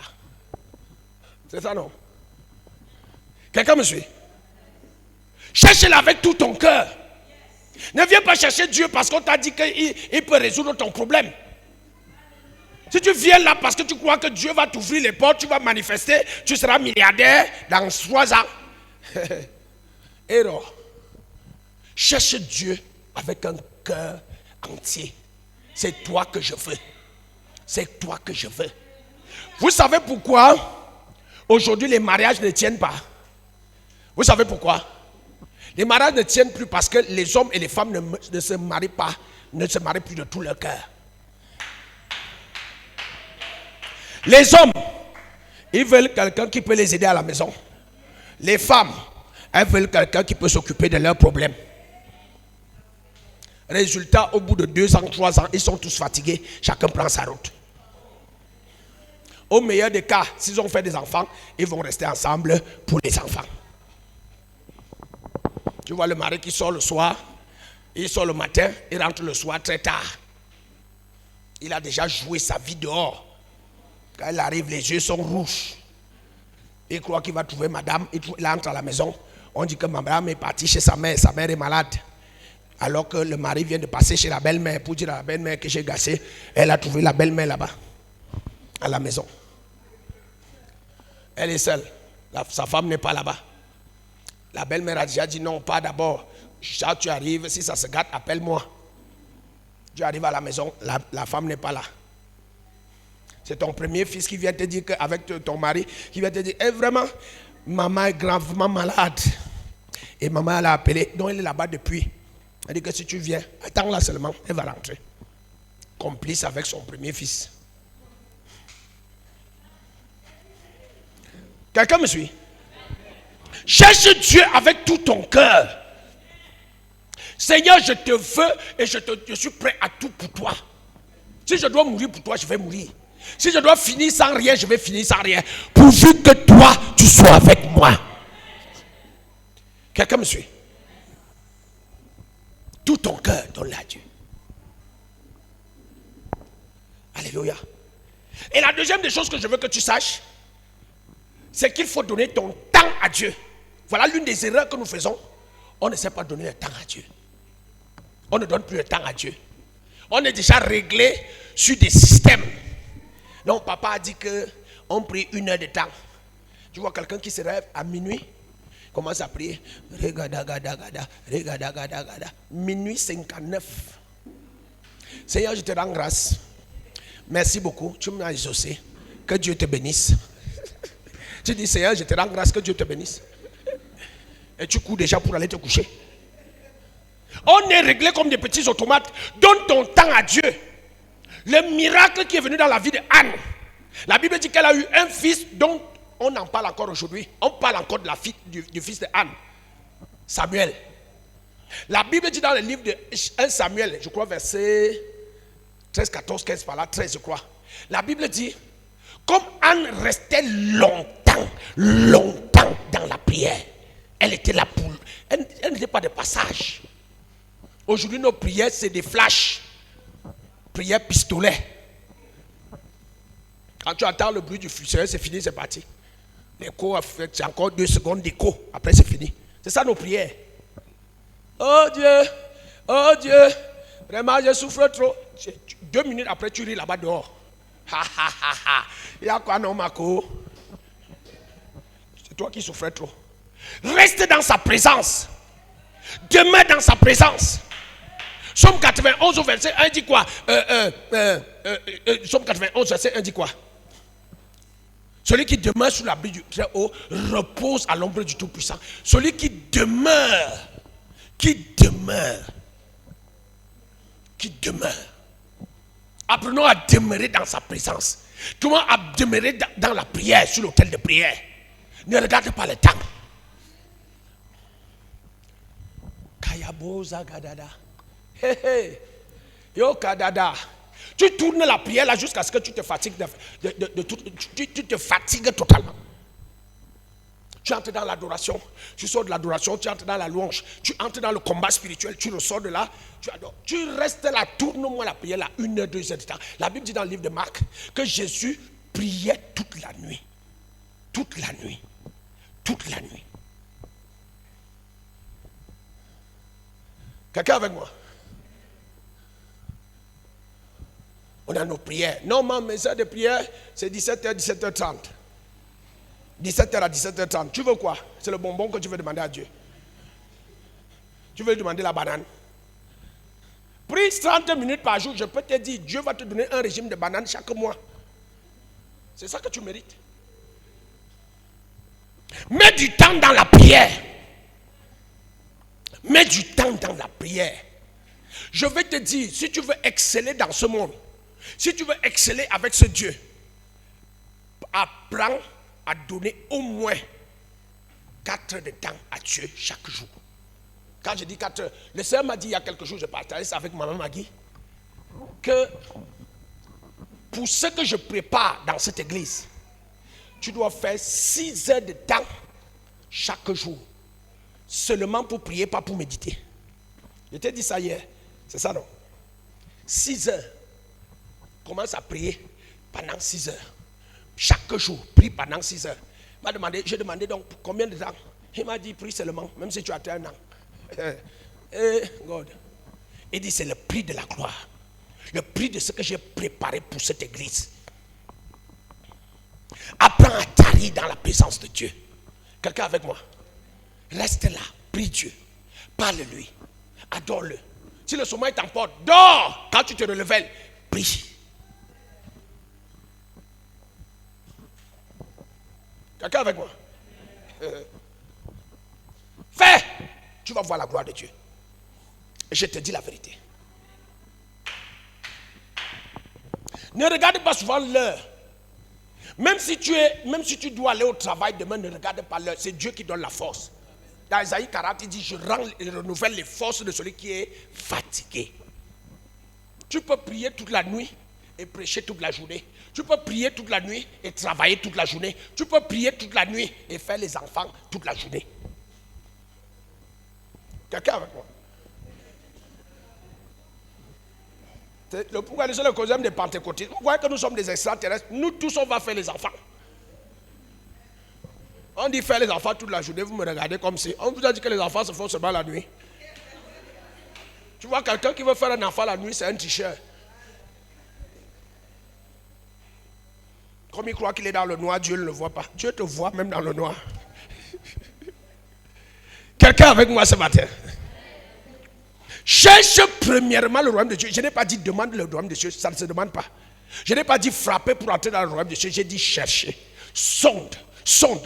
C'est ça non? Quelqu'un me suit? Cherche-le avec tout ton cœur. Ne viens pas chercher Dieu parce qu'on t'a dit qu'il peut résoudre ton problème. Si tu viens là parce que tu crois que Dieu va t'ouvrir les portes, tu vas manifester, tu seras milliardaire dans 3 ans. Erreur. Cherche Dieu avec un cœur entier. C'est toi que je veux. C'est toi que je veux. Vous savez pourquoi aujourd'hui les mariages ne tiennent pas? Vous savez pourquoi? Les mariages ne tiennent plus parce que les hommes et les femmes ne se marient pas, ne se marient plus de tout leur cœur. Les hommes, ils veulent quelqu'un qui peut les aider à la maison. Les femmes, elles veulent quelqu'un qui peut s'occuper de leurs problèmes. Résultat, au bout de 2 ans, 3 ans, ils sont tous fatigués, chacun prend sa route. Au meilleur des cas, s'ils ont fait des enfants, ils vont rester ensemble pour les enfants. Tu vois le mari qui sort le soir, il sort le matin, il rentre le soir très tard. Il a déjà joué sa vie dehors. Quand il arrive, les yeux sont rouges. Il croit qu'il va trouver madame, il entre à la maison. On dit que madame est partie chez sa mère est malade. Alors que le mari vient de passer chez la belle-mère pour dire à la belle-mère que j'ai gassé. Elle a trouvé la belle-mère là-bas, à la maison. Elle est seule, sa femme n'est pas là-bas. La belle-mère a déjà dit non, pas d'abord. Ça, tu arrives, si ça se gâte, appelle-moi. Tu arrives à la maison, la femme n'est pas là. C'est ton premier fils qui vient te dire qu'avec ton mari, qui vient te dire, eh, vraiment, maman est gravement malade. Et maman l'a appelé, donc elle est là-bas depuis. Elle dit que si tu viens, attends-la seulement, elle va rentrer. Complice avec son premier fils. Quelqu'un me suit? Cherche Dieu avec tout ton cœur. Seigneur, je te veux et je suis prêt à tout pour toi. Si je dois mourir pour toi, je vais mourir. Si je dois finir sans rien, je vais finir sans rien. Pourvu que toi, tu sois avec moi. Quelqu'un me suit? Tout ton cœur, donne-le à Dieu. Alléluia. Et la deuxième des choses que je veux que tu saches, c'est qu'il faut donner ton temps à Dieu. Voilà l'une des erreurs que nous faisons. On ne sait pas donner le temps à Dieu. On ne donne plus le temps à Dieu. On est déjà réglé sur des systèmes. Non, papa a dit qu'on prie 1 heure de temps. Tu vois quelqu'un qui se lève à minuit, commence à prier. Minuit 59. Seigneur, je te rends grâce. Merci beaucoup. Tu m'as exaucé. Que Dieu te bénisse. Tu dis, Seigneur, je te rends grâce, que Dieu te bénisse. Et tu cours déjà pour aller te coucher. On est réglé comme des petits automates. Donne ton temps à Dieu. Le miracle qui est venu dans la vie de Anne. La Bible dit qu'elle a eu un fils dont on en parle encore aujourd'hui. On parle encore de la fille, du fils de Anne. Samuel. La Bible dit dans le livre de 1 Samuel, je crois verset 13, 14, 15 par là, 13 je crois. La Bible dit, comme Anne restait longtemps dans la prière. Elle était là pour... Elle n'était pas de passage. Aujourd'hui, nos prières, c'est des flashs. Prière pistolet. Quand tu entends le bruit du fusil, c'est fini, c'est parti. L'écho, c'est encore 2 secondes d'écho. Après, c'est fini. C'est ça nos prières. Oh Dieu, vraiment, je souffre trop. 2 minutes après, tu ris là-bas dehors. Il y a quoi, non, Marco? C'est toi qui souffrais trop. Reste dans sa présence. Demeure dans sa présence. Somme 91 au verset 1 dit quoi? Somme 91 verset 1 dit quoi? Celui qui demeure sous l'abri du Très-Haut repose à l'ombre du Tout-Puissant. Celui qui demeure. Apprenons à demeurer dans sa présence. Comment à demeurer dans la prière, sur l'autel de prière. Ne regarde pas le temps. Kayaboza Gadada. Hé hé. Yo Kadada. Tu tournes la prière là jusqu'à ce que tu te fatigues tu te fatigues totalement. Tu entres dans l'adoration, tu sors de l'adoration, tu entres dans la louange, tu entres dans le combat spirituel, tu ressors de là, tu adores. Tu restes là, tourne-moi la prière là, 1 heure, 2 heures de temps. La Bible dit dans le livre de Marc que Jésus priait toute la nuit. Toute la nuit. Toute la nuit. Quelqu'un avec moi? On a nos prières. Normalement, mes heures de prière, c'est 17h, 17h30. 17h à 17h30. Tu veux quoi? C'est le bonbon que tu veux demander à Dieu. Tu veux lui demander la banane. Prie 30 minutes par jour. Je peux te dire, Dieu va te donner un régime de bananes chaque mois. C'est ça que tu mérites. Mets du temps dans la prière. Mets du temps dans la prière. Je vais te dire, si tu veux exceller dans ce monde, si tu veux exceller avec ce Dieu, apprends à donner au moins 4 heures de temps à Dieu chaque jour. Quand je dis 4 heures, le Seigneur m'a dit il y a quelques jours, je partageais ça avec maman Maggie, que pour ce que je prépare dans cette église, tu dois faire 6 heures de temps chaque jour. Seulement pour prier, pas pour méditer. Je t'ai dit ça hier. C'est ça non? 6 heures. Commence à prier pendant 6 heures. Chaque jour, prie pendant 6 heures. J'ai demandé donc combien de temps? Il m'a dit prie seulement, même si tu as atteint un an. God. Il dit c'est le prix de la gloire. Le prix de ce que j'ai préparé pour cette église. Apprends à tarir dans la présence de Dieu. Quelqu'un avec moi? Reste là, prie Dieu. Parle-lui. Adore-le. Si le sommeil t'emporte, dors. Quand tu te relèves, prie. Quelqu'un avec moi? Fais. Tu vas voir la gloire de Dieu. Et je te dis la vérité. Ne regarde pas souvent l'heure. Même si tu dois aller au travail demain, ne regarde pas l'heure. C'est Dieu qui donne la force. Dans Isaïe 40, il dit, je renouvelle les forces de celui qui est fatigué. Tu peux prier toute la nuit et prêcher toute la journée. Tu peux prier toute la nuit et travailler toute la journée. Tu peux prier toute la nuit et faire les enfants toute la journée. Quelqu'un avec moi? Le pourquoi nous sommes le causeum des pentecôtistes. Vous voyez que nous sommes des extraterrestres. Nous tous on va faire les enfants. On dit faire les enfants toute la journée. Vous me regardez comme si. On vous a dit que les enfants se font seulement la nuit. Tu vois quelqu'un qui veut faire un enfant la nuit, c'est un tricheur. Comme il croit qu'il est dans le noir, Dieu ne le voit pas. Dieu te voit même dans le noir. Quelqu'un avec moi ce matin? Cherche premièrement le royaume de Dieu. Je n'ai pas dit demande le royaume de Dieu, ça ne se demande pas. Je n'ai pas dit frapper pour entrer dans le royaume de Dieu. J'ai dit chercher. Sonde.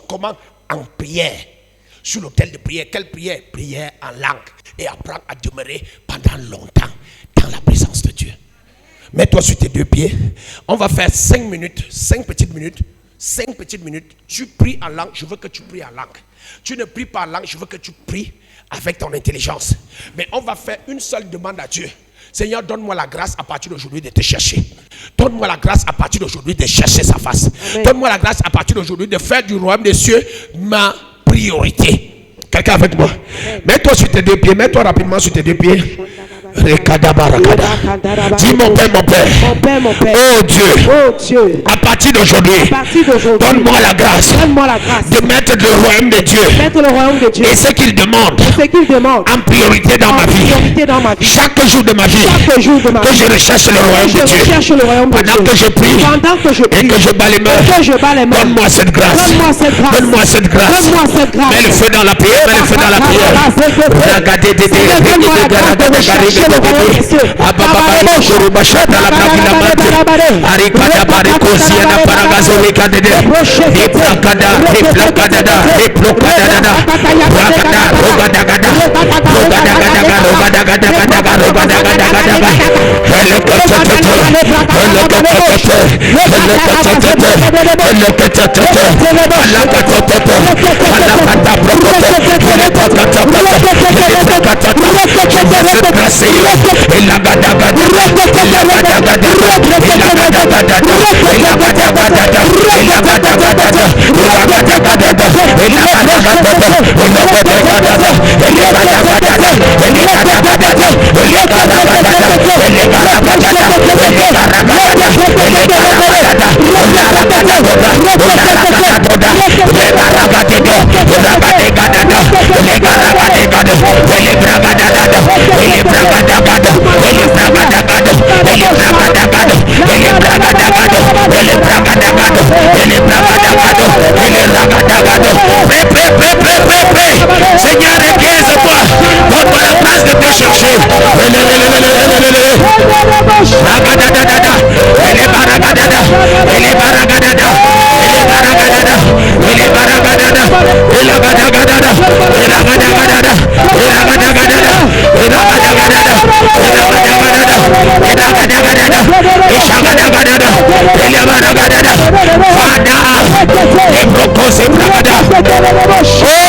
Comment? En prière. Sur l'autel de prière. Quelle prière? Prière en langue. Et apprends à demeurer pendant longtemps dans la présence de Dieu. Mets-toi sur tes 2 pieds. On va faire 5 minutes, 5 petites minutes. 5 petites minutes. Tu pries en langue. Je veux que tu pries en langue. Tu ne pries pas en langue. Je veux que tu pries avec ton intelligence. Mais on va faire une seule demande à Dieu. Seigneur, donne-moi la grâce à partir d'aujourd'hui de te chercher. Donne-moi la grâce à partir d'aujourd'hui de chercher sa face. Donne-moi la grâce à partir d'aujourd'hui de faire du royaume des cieux ma priorité. Quelqu'un avec moi? Mets-toi sur tes 2 pieds. Mets-toi rapidement sur tes 2 pieds. Dis mon Père, oh Dieu, à partir d'aujourd'hui, donne-moi la grâce de mettre le royaume de Dieu et ce qu'il demande en priorité dans ma vie. Chaque jour de ma vie, que je recherche le royaume de Dieu pendant que je prie et que je bats les mains. Donne-moi cette grâce. Donne-moi cette grâce. Mets le feu dans la prière. Mets le feu dans la prière. Regardez Thank Seigneur, église-toi. Donne-moi la place de te chercher.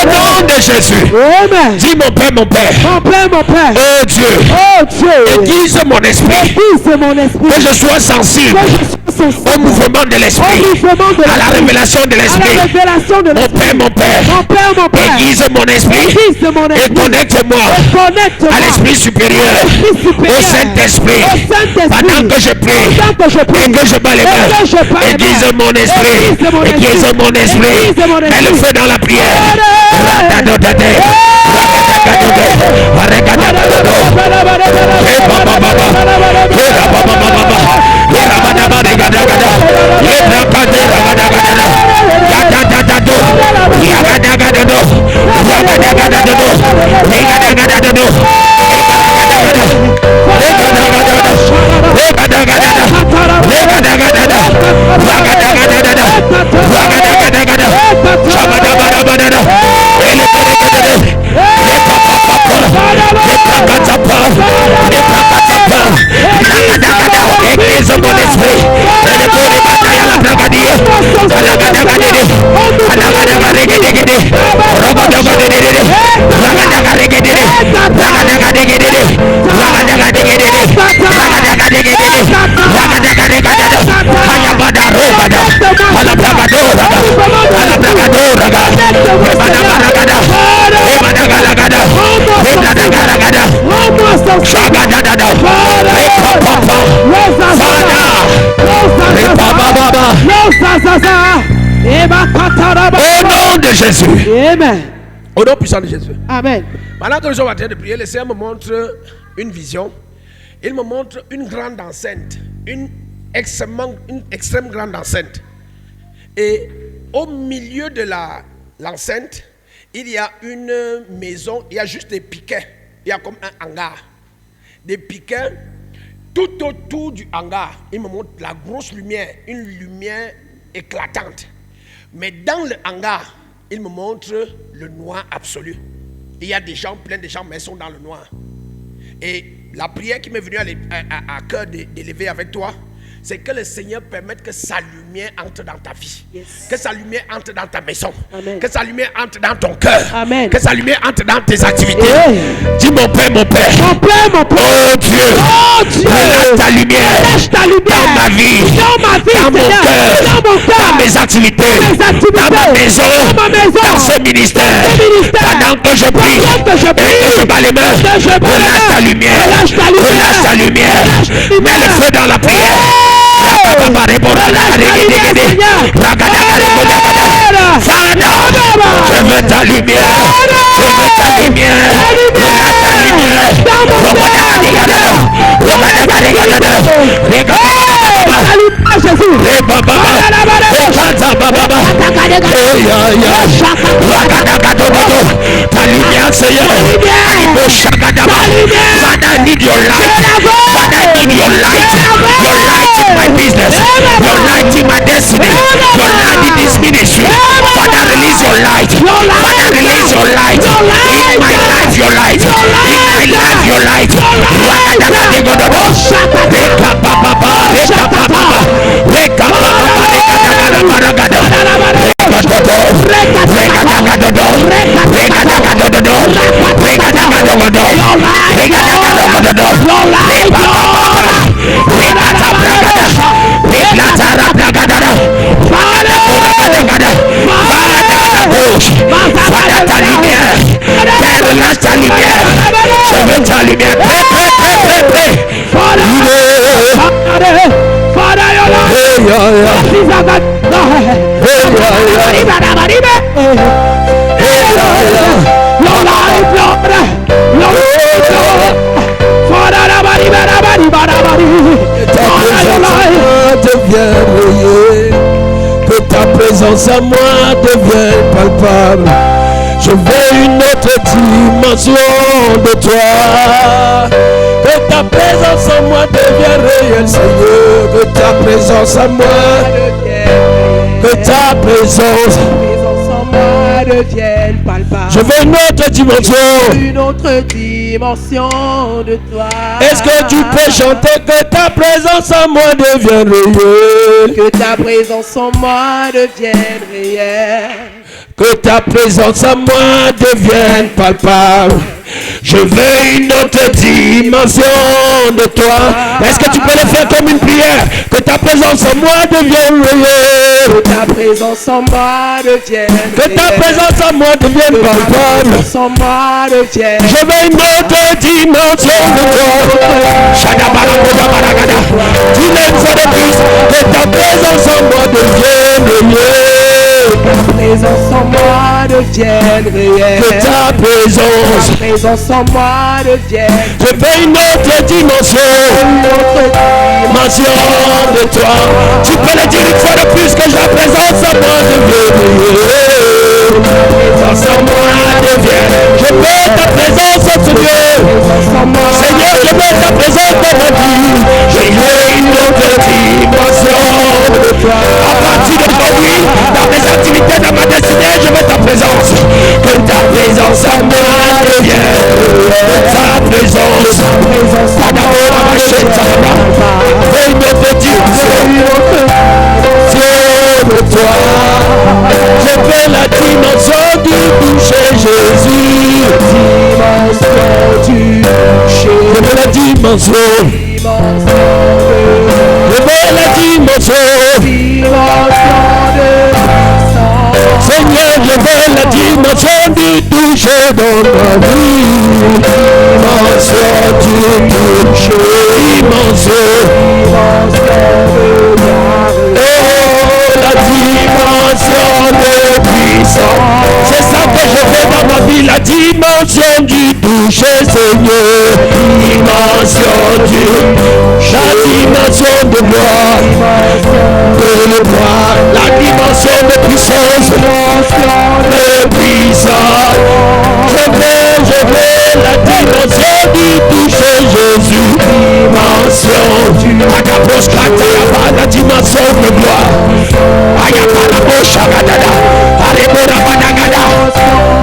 Au nom de Jésus. Amen. Dis mon Père, mon Père. Mon Père, mon Père. Oh Dieu. Oh Dieu. Aiguise mon esprit. Aiguise mon esprit. Que je sois sensible au mouvement de l'esprit, à la révélation de l'esprit. Mon Père, mon Père. Mon Père, mon Père. Aiguise mon esprit. Aiguise mon esprit. Et connecte-moi à l'esprit supérieur, au Saint-Esprit. Pendant que je prie et que je bats les mains, aiguise mon esprit. Aiguise mon esprit. Mets le feu dans la prière. Au nom de Jésus. Amen. Au nom puissant de Jésus. Amen. Pendant que nous sommes en train de prier, le Seigneur me montre une vision. Il me montre une grande enceinte, une extrême grande enceinte. Et au milieu de l'enceinte, il y a une maison, il y a juste des piquets. Il y a comme un hangar. Des piquets tout autour du hangar. Il me montre la grosse lumière, une lumière éclatante. Mais dans le hangar, il me montre le noir absolu. Il y a des gens, plein de gens, mais ils sont dans le noir. Et la prière qui m'est venue à cœur d'élever avec toi, c'est que le Seigneur permette que sa lumière entre dans ta vie. Yes. Que sa lumière entre dans ta maison. Amen. Que sa lumière entre dans ton cœur. Amen. Que sa lumière entre dans tes activités. Yeah. Dis mon Père, mon Père. Mon Père, mon Père. Oh Dieu. Oh Dieu. Relâche ta lumière. Relâche ta lumière. Dans ma vie. Dans ma vie. Dans mon cœur. Dans mon cœur. Dans mes activités. Dans ma maison. Dans ma maison. Dans ce ministère. Pendant que je prie. Et que je bats les mains. Relâche ta lumière. Relâche ta lumière. Mets le feu dans la prière. Je veux ta lumière. Je veux ta lumière. Relâche ta ta lumière, Seigneur. Father, I need your light. Father, I need your light. Your light in my business. Your light in my destiny. Your light in this ministry. Father, release your light. Father, release your light. In my life, your light. In my life, your light. présence à moi devienne palpable. Je veux une autre dimension de toi. Que ta présence en moi devienne réelle, Seigneur. Que ta présence en moi devienne. Que ta présence en moi devienne palpable. Je veux une autre dimension. Une autre dimension de toi. Est-ce que tu peux chanter que ta présence en moi devienne réelle? Que ta présence en moi devienne réelle. Que ta présence en moi devienne palpable. Je veux une autre dimension de toi. Est-ce que tu peux le faire comme une prière? Que ta présence en moi devienne réelle. Que ta présence en moi devienne réelle. Que ta présence en moi devienne palpable. En moi devienne. Je veux une autre dimension de toi. Tu l'aimes ça de plus. Que ta présence en moi devienne réelle. Que ta présence en moi devienne réelle. Que ta présence en moi devienne. Je veux une autre dimension de toi. Tu peux le dire une fois de plus que la présence en moi devienne réelle. Ta présence en moi devienne. Je veux ta présence, Seigneur. Seigneur, je veux ta présence dans ma vie. Je veux une autre dimension de toi. À partir d'aujourd'hui, dans mes activités, dans ma destinée, je veux ta présence. Que ta présence en moi devienne. Ta présence. Une autre dimension de toi. Je veux la dimension du toucher Jésus. Je veux la dimension. Je veux la dimension. Seigneur, je veux la dimension du toucher dans ma vie. Dimension du toucher. Dimension. Oh, la dimension de puissance. C'est ça que je fais dans ma vie. La dimension du toucher, Seigneur. Dimension du. La dimension de gloire. De gloire. La dimension de puissance. De puissance. Je veux la dimension du toucher Jésus. Dimension du. La dimension de gloire.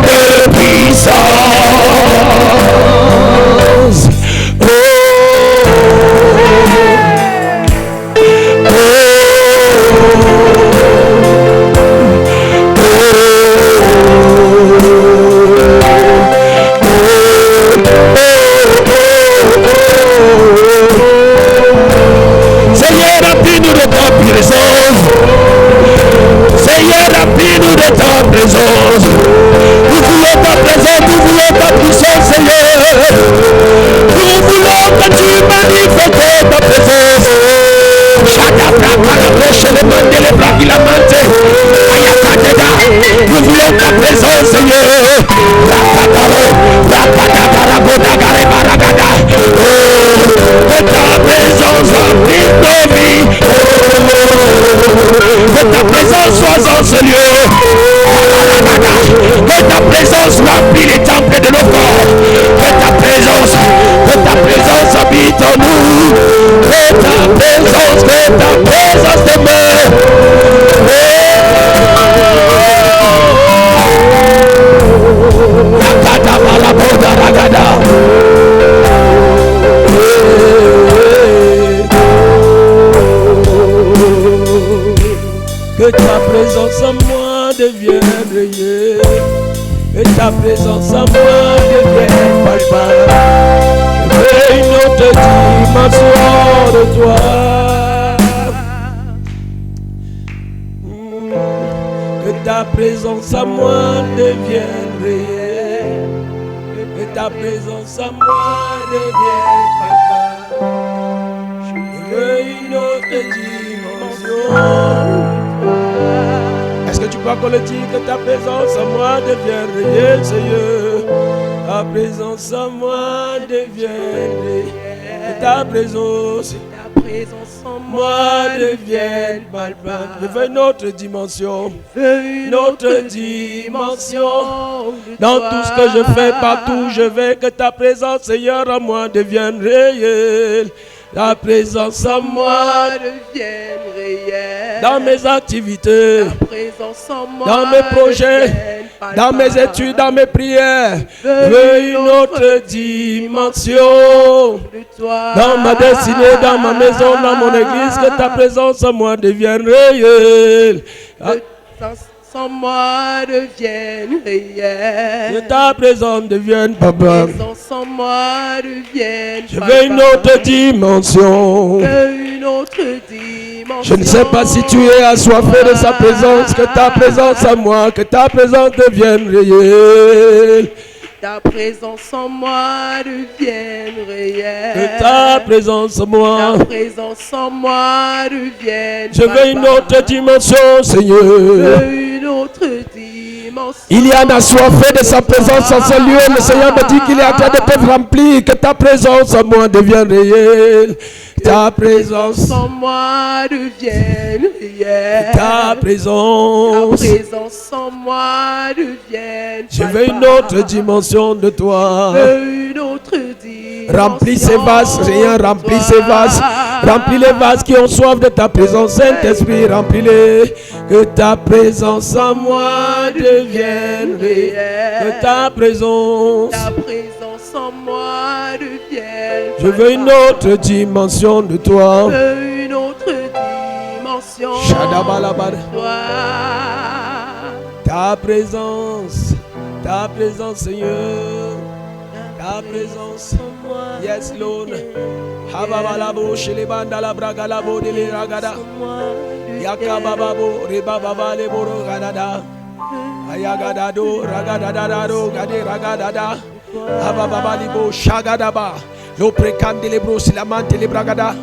De puissance. Seigneur, remplis-nous de ta présence. Seigneur, remplis-nous de ta présence. Nous voulons ta présence, nous voulons ta puissance, Seigneur. Nous voulons que tu manifestes ta présence. Nous voulons ta présence, Seigneur. Que ta présence remplit nos vies. Que ta présence soit en ce lieu. Que ta présence remplit les temples de nos corps. Que ta présence habite en nous. Que ta présence demeure. Que ta présence en moi devienne réelle. Que ta présence en moi devienne palpable. Je veux une autre dimension de toi. Que ta présence en moi devienne réelle. Que ta présence en moi devienne palpable. Je veux une autre dimension. Est-ce que tu peux encore le dire que ta présence en moi devienne réelle, Seigneur? Ta présence en moi devienne réelle. Que ta présence présence en moi devienne palpable. Je veux une autre dimension. Une autre dimension. Dans tout ce que je fais, partout je veux que ta présence, Seigneur, en moi devienne réelle. Ta présence en moi devienne réelle. Dans mes activités, ta présence en moi dans mes projets, dans mes études, dans mes prières. Je veux une autre dimension. de toi. Dans ma destinée, dans ma maison, dans mon église, que ta présence en moi devienne réelle. Sans moi devienne réelle. Que ta présence devienne papa. Sans moi devienne Je veux une autre dimension. Une autre dimension. Je ne sais pas si tu es assoiffé de sa présence. Que ta présence en moi, que ta présence devienne réelle. Ta présence en moi devienne réelle. Que ta présence en moi. Ta présence en moi devienne. Je veux une autre dimension, Seigneur. Une autre dimension. Il y a un assoiffé de sa présence en ce lieu. Le Seigneur me dit qu'il est en train de te remplir. Que ta présence en moi devienne réelle. Ta présence en moi devienne réelle. Ta présence. Ta présence en moi devienne. Je veux une autre dimension de toi. Une autre dimension. Remplis ces vases, Seigneur, remplis ces vases. Remplis les vases qui ont soif de ta présence, Saint-Esprit, remplis-les. Que ta présence en moi devienne réelle. Que ta présence. Ta présence en moi devienne. Je veux une autre dimension de toi. Une autre dimension. Shadabalabar. Toi. Ta présence, Seigneur. Ta présence. Yes, Lord. Hababalabo, Shilibanda la Braga la Bodili Ragada. Yakababo, Ribababa Leboro Ganada. Ayagadado, Ragadadado, Gadi Ragadada. Habababalibo, Shagadaba. Loprekandilebro, Silamante Libragada.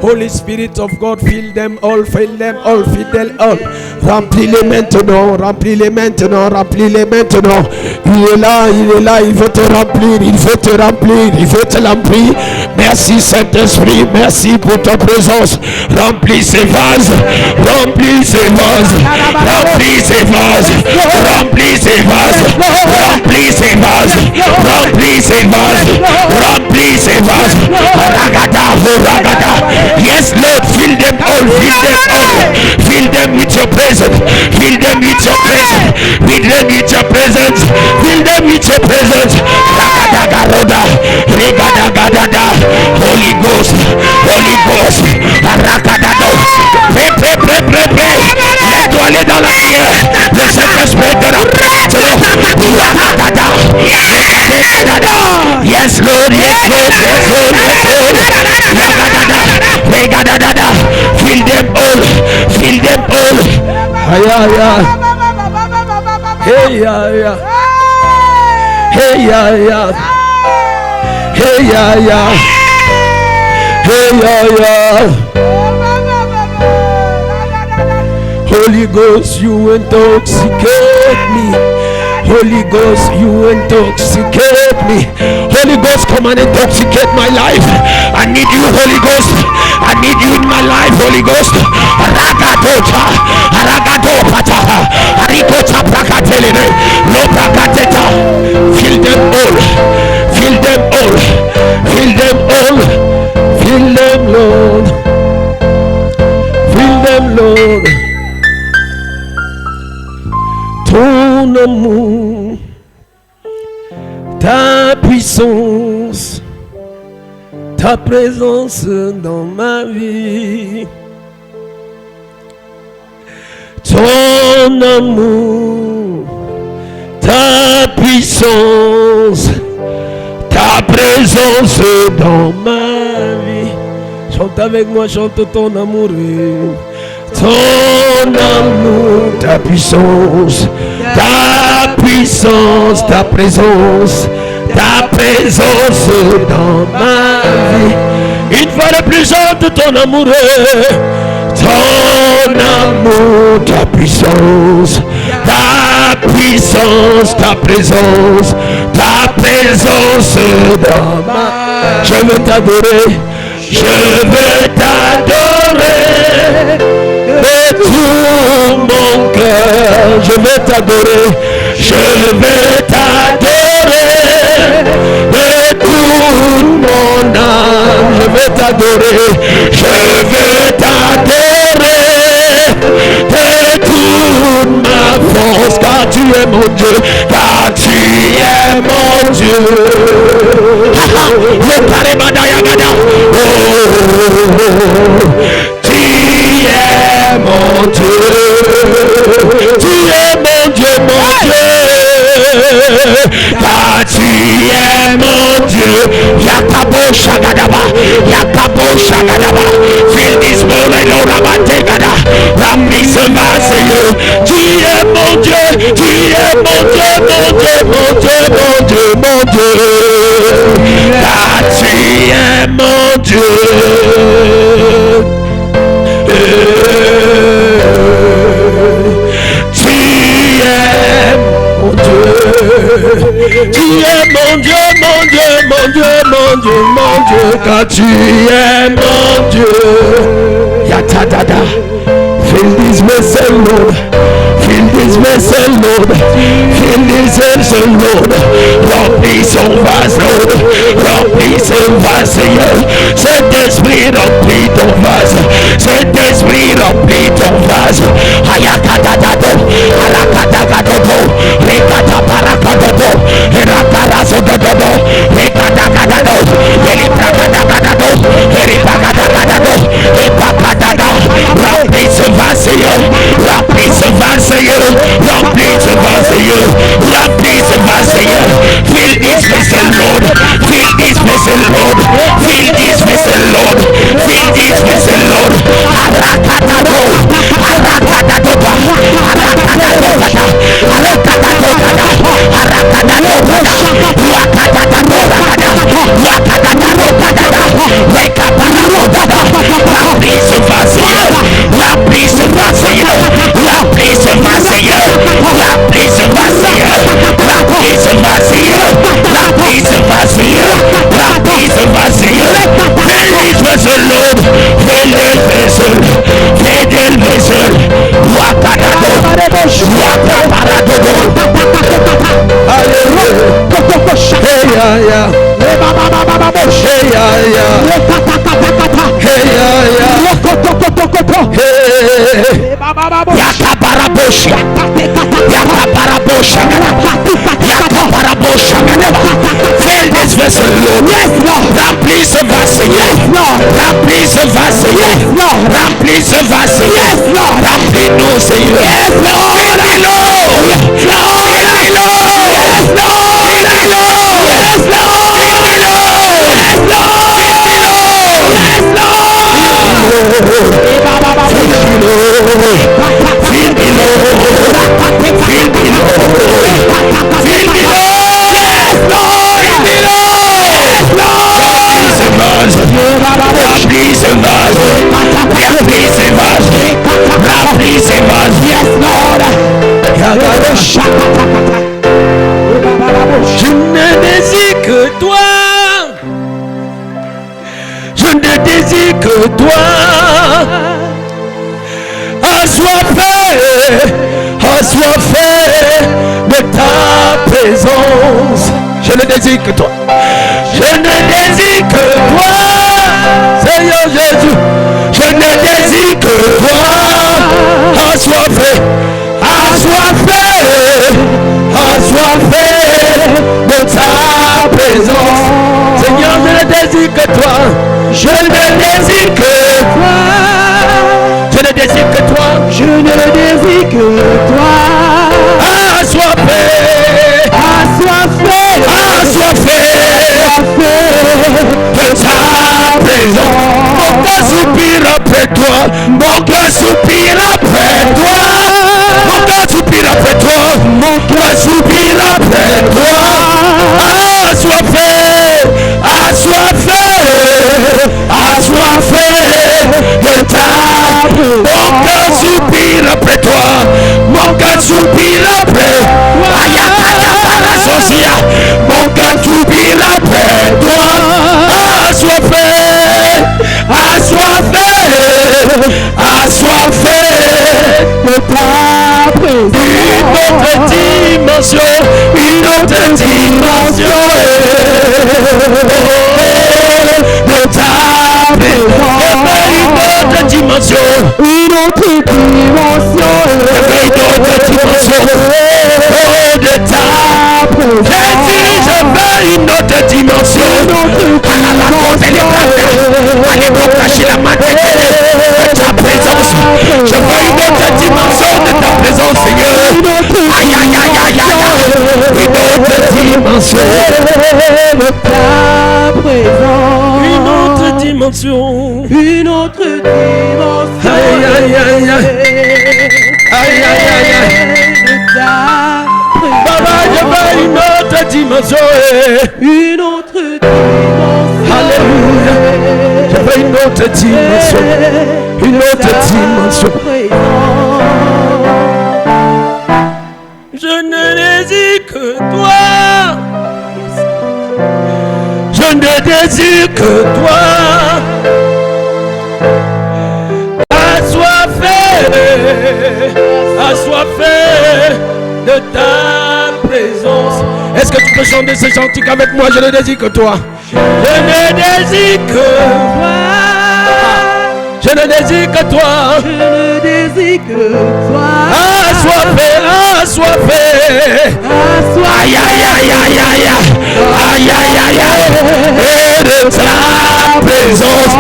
Holy Spirit of God, fill them all, fill them all, fill them all. Remplis-les maintenant, remplis-les maintenant, remplis-les maintenant. Il est là, il veut te remplir, il veut te remplir, il veut te remplir. Merci Saint-Esprit, merci pour ta présence. Remplis ces vases, remplis ces vases, remplis ces vases, remplis ces vases, remplis ces vases, remplis ces vases, remplis ces vases. Ragada, ragada. Yes, Lord, fill them all, fill them all. Fill them with your presence. Fill them with your presence. Fill them with your presence. Fill them with your presence. Rakadagaroda, Regadagada, Holy Ghost, Holy Ghost, Rakadado. Pré. Laisse-toi aller dans la prière. Le Saint-Esprit de la Rakadada. Yes, Lord, yes, Lord, yes, Lord, yes, Lord. Regadada. Fill them all, fill them all. Aya. Hey ya. Hey ya. Hey ya. Hey ya. Holy Ghost, you intoxicate me. Holy Ghost, you intoxicate me. Holy Ghost, come and intoxicate my life. I need you, Holy Ghost. I need you in my life, Holy Ghost. Ragadota, Ragadopata, Arikota Prakateline, no Prakateta. Fill them all, fill them all, fill them all, fill them, Lord. Fill them, Lord. Ton amour, ta puissance, ta présence dans ma vie. Ton amour, ta puissance, ta présence dans ma vie. Chante avec moi, chante ton amour. Ton amour, ta puissance, ta présence dans ma vie. Une fois de plus, chante ton amour, ta puissance, ta présence dans ma vie. Je veux t'adorer, je veux t'adorer. t'adorer de tout mon cœur. Je vais t'adorer. Je vais t'adorer de toute mon âme. Je vais t'adorer. Je vais t'adorer de toute ma force. Car tu es mon Dieu. Car tu es mon Dieu. Tu es mon Dieu. Tu es mon Dieu, mon Dieu. Car tu es mon Dieu. Yakabo Shagadaba. Yakabo Shagadaba. Feel this moment, Lord Amategada. Remplis ce vase. Tu es mon Dieu. Tu es mon Dieu, mon Dieu, mon Dieu, mon Dieu, mon Dieu. Car tu es mon Dieu. Tu es mon Dieu. Tu es mon Dieu, mon Dieu, mon Dieu, mon Dieu, mon Dieu. Car tu es mon Dieu. Yatadada. Fill this vessel, Lord. Fill this vessel, Lord. Fill this vessel, Lord. Remplis son vase, Lord. Remplis son vase, Seigneur. Saint-Esprit, remplis ton vase. Saint-Esprit, remplis ton vase. Ayakadadado. Alakadagadodo. Rekatabarakadodo. Erakarazododo. Rekadagadado. Elipragadagado. Elipragadagado. Epakadada. Remplis ce vase, Seigneur. Remplis ce vase, Seigneur. Remplis ce vase, Seigneur. Remplis ce vase, Seigneur. Fill this vessel, Lord. Fill this vessel, Lord. Fill this vessel, Lord. Fill this vessel, Lord. Arakatado. Arakatado. Arakatado. Arakatado. Remplis ce vase, Seigneur. Remplis ce vase, Seigneur. Remplis ce vase, Seigneur. Remplis ce vase, Seigneur. Remplis ce vase, Seigneur. Remplis ce vase, Seigneur. Remplis ce vase, Seigneur. Fill this vessel, Lord. Fill this vessel. Fill this vessel. Wakadado. Wakaparado. Hey, yeah, yeah. Hey, yeah, yeah. Hey, yeah, yeah. Hey. Yakabarabosha. Yakabarabosha. Yakabarabosha. Fill this vessel, Lord. Yes, Lord. Remplis ce vase, yes, Lord. Remplis ce vase, yes, Lord. Remplis ce vase, yes, Lord. Remplis-nous, Seigneur. Yes, Lord. Fill-le-nous. Yes, Lord. Fill-le-nous. Yes, Lord. Fill-le-nous. Yes, Lord. Fill-le-nous. Yes, Lord. Je ne désire que toi. Je ne désire que toi. Assoiffé de ta présence. Je ne désire que toi. Je ne désire que toi. Seigneur Jésus. Je ne désire que toi. Assoiffé de ta présence. Seigneur, je ne désire que toi. Je ne désire que toi. Je ne désire que toi. Je ne désire que toi. Assoiffé de ta présence. Mon cœur soupire après toi. Mon cœur soupire après toi. Mon cœur soupire après toi. Mon cœur soupire après toi. Assoiffé de ta. Mon cœur soupire après toi. Mon cœur soupire après. Mon cœur soupire après toi. Assoiffé autre dimension, une autre dimension de ta présence. Une autre dimension, une autre dimension, une autre dimension de ta présence. J'ai dit, je veux une autre dimension. Allez donc cacher la main de ta présence. Je veux une autre dimension de ta présence, Seigneur. Aïe, aïe, aïe, aïe, aïe. Une autre dimension de ta présence. Une autre dimension. Une autre dimension. Aïe, aïe, aïe, aïe. Aïe, aïe, aïe, aïe. Baba, je veux une autre dimension. Une autre dimension. Alléluia. Je veux une autre dimension. Une autre dimension. Je ne désire que toi. Je ne désire que toi. Assoiffé de ta présence. Est-ce que tu peux chanter ce chantique avec moi? Je ne désire que toi. Je ne désire que toi. Je ne désire que toi. Je ne désire que toi. Assoiffé, assoiffé. Aïe, aïe, aïe, aïe, aïe. Aïe, aïe, aïe, aïe. Et de ta présence.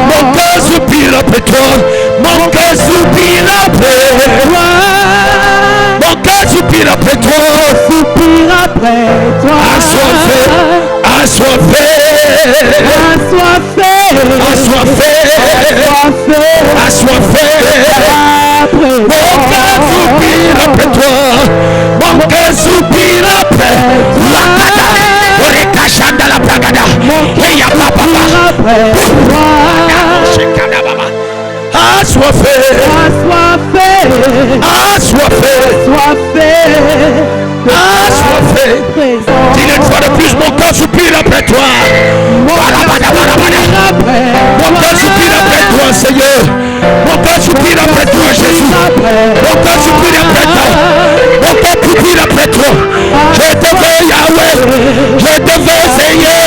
Mon cœur soupire après toi. Mon cœur soupire après toi. Mon cœur soupire après toi. Soupire après toi. Assoiffé, assoiffé. Assoiffé. Assoiffé. Assoiffé. Mon cœur soupire après toi. Mon cœur soupire après toi. Rekashanda la plagada. Et ya papa. Assoiffé, assoiffé, assoiffé, assoiffé, dis-le une fois de plus, mon cœur soupire après toi. Mon cœur soupire après toi, Seigneur. Mon cœur soupire après toi, Jésus. Mon cœur soupire après toi. Mon cœur soupire après toi. Je te veux, Yahweh. Je te veux, Seigneur.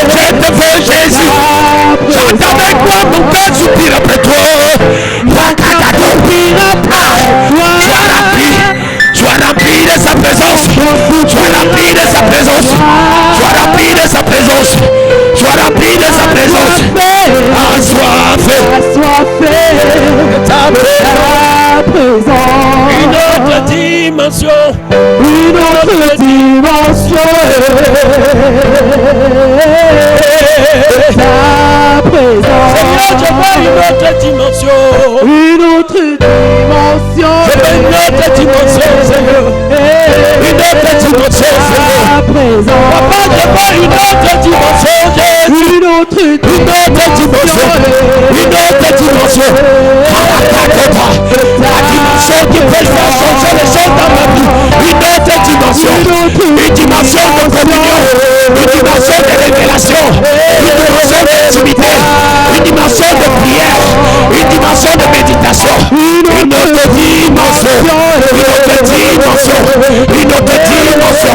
Je te veux, Jésus. Chante avec moi, mon cœur soupire après toi. Sois rempli de sa présence. Sois rempli de sa présence. Sois rempli de sa présence. Sois rempli de sa présence. Assoiffé. Assoiffé de ta présence. Une autre dimension. Une autre dimension. Ta présence. Seigneur, je veux une autre dimension. Une autre dimension. Je veux une autre dimension, Seigneur. Une autre dimension, Seigneur. Papa, je veux une autre dimension, Jésus. Une autre dimension. Une autre dimension. La dimension qui peut faire changer les choses dans ma vie. Une autre dimension. Une dimension de communion. Une dimension de révélation. Une dimension d'intimité. Une dimension de prière. Une dimension de méditation. Une autre dimension. Une autre dimension. Une autre dimension.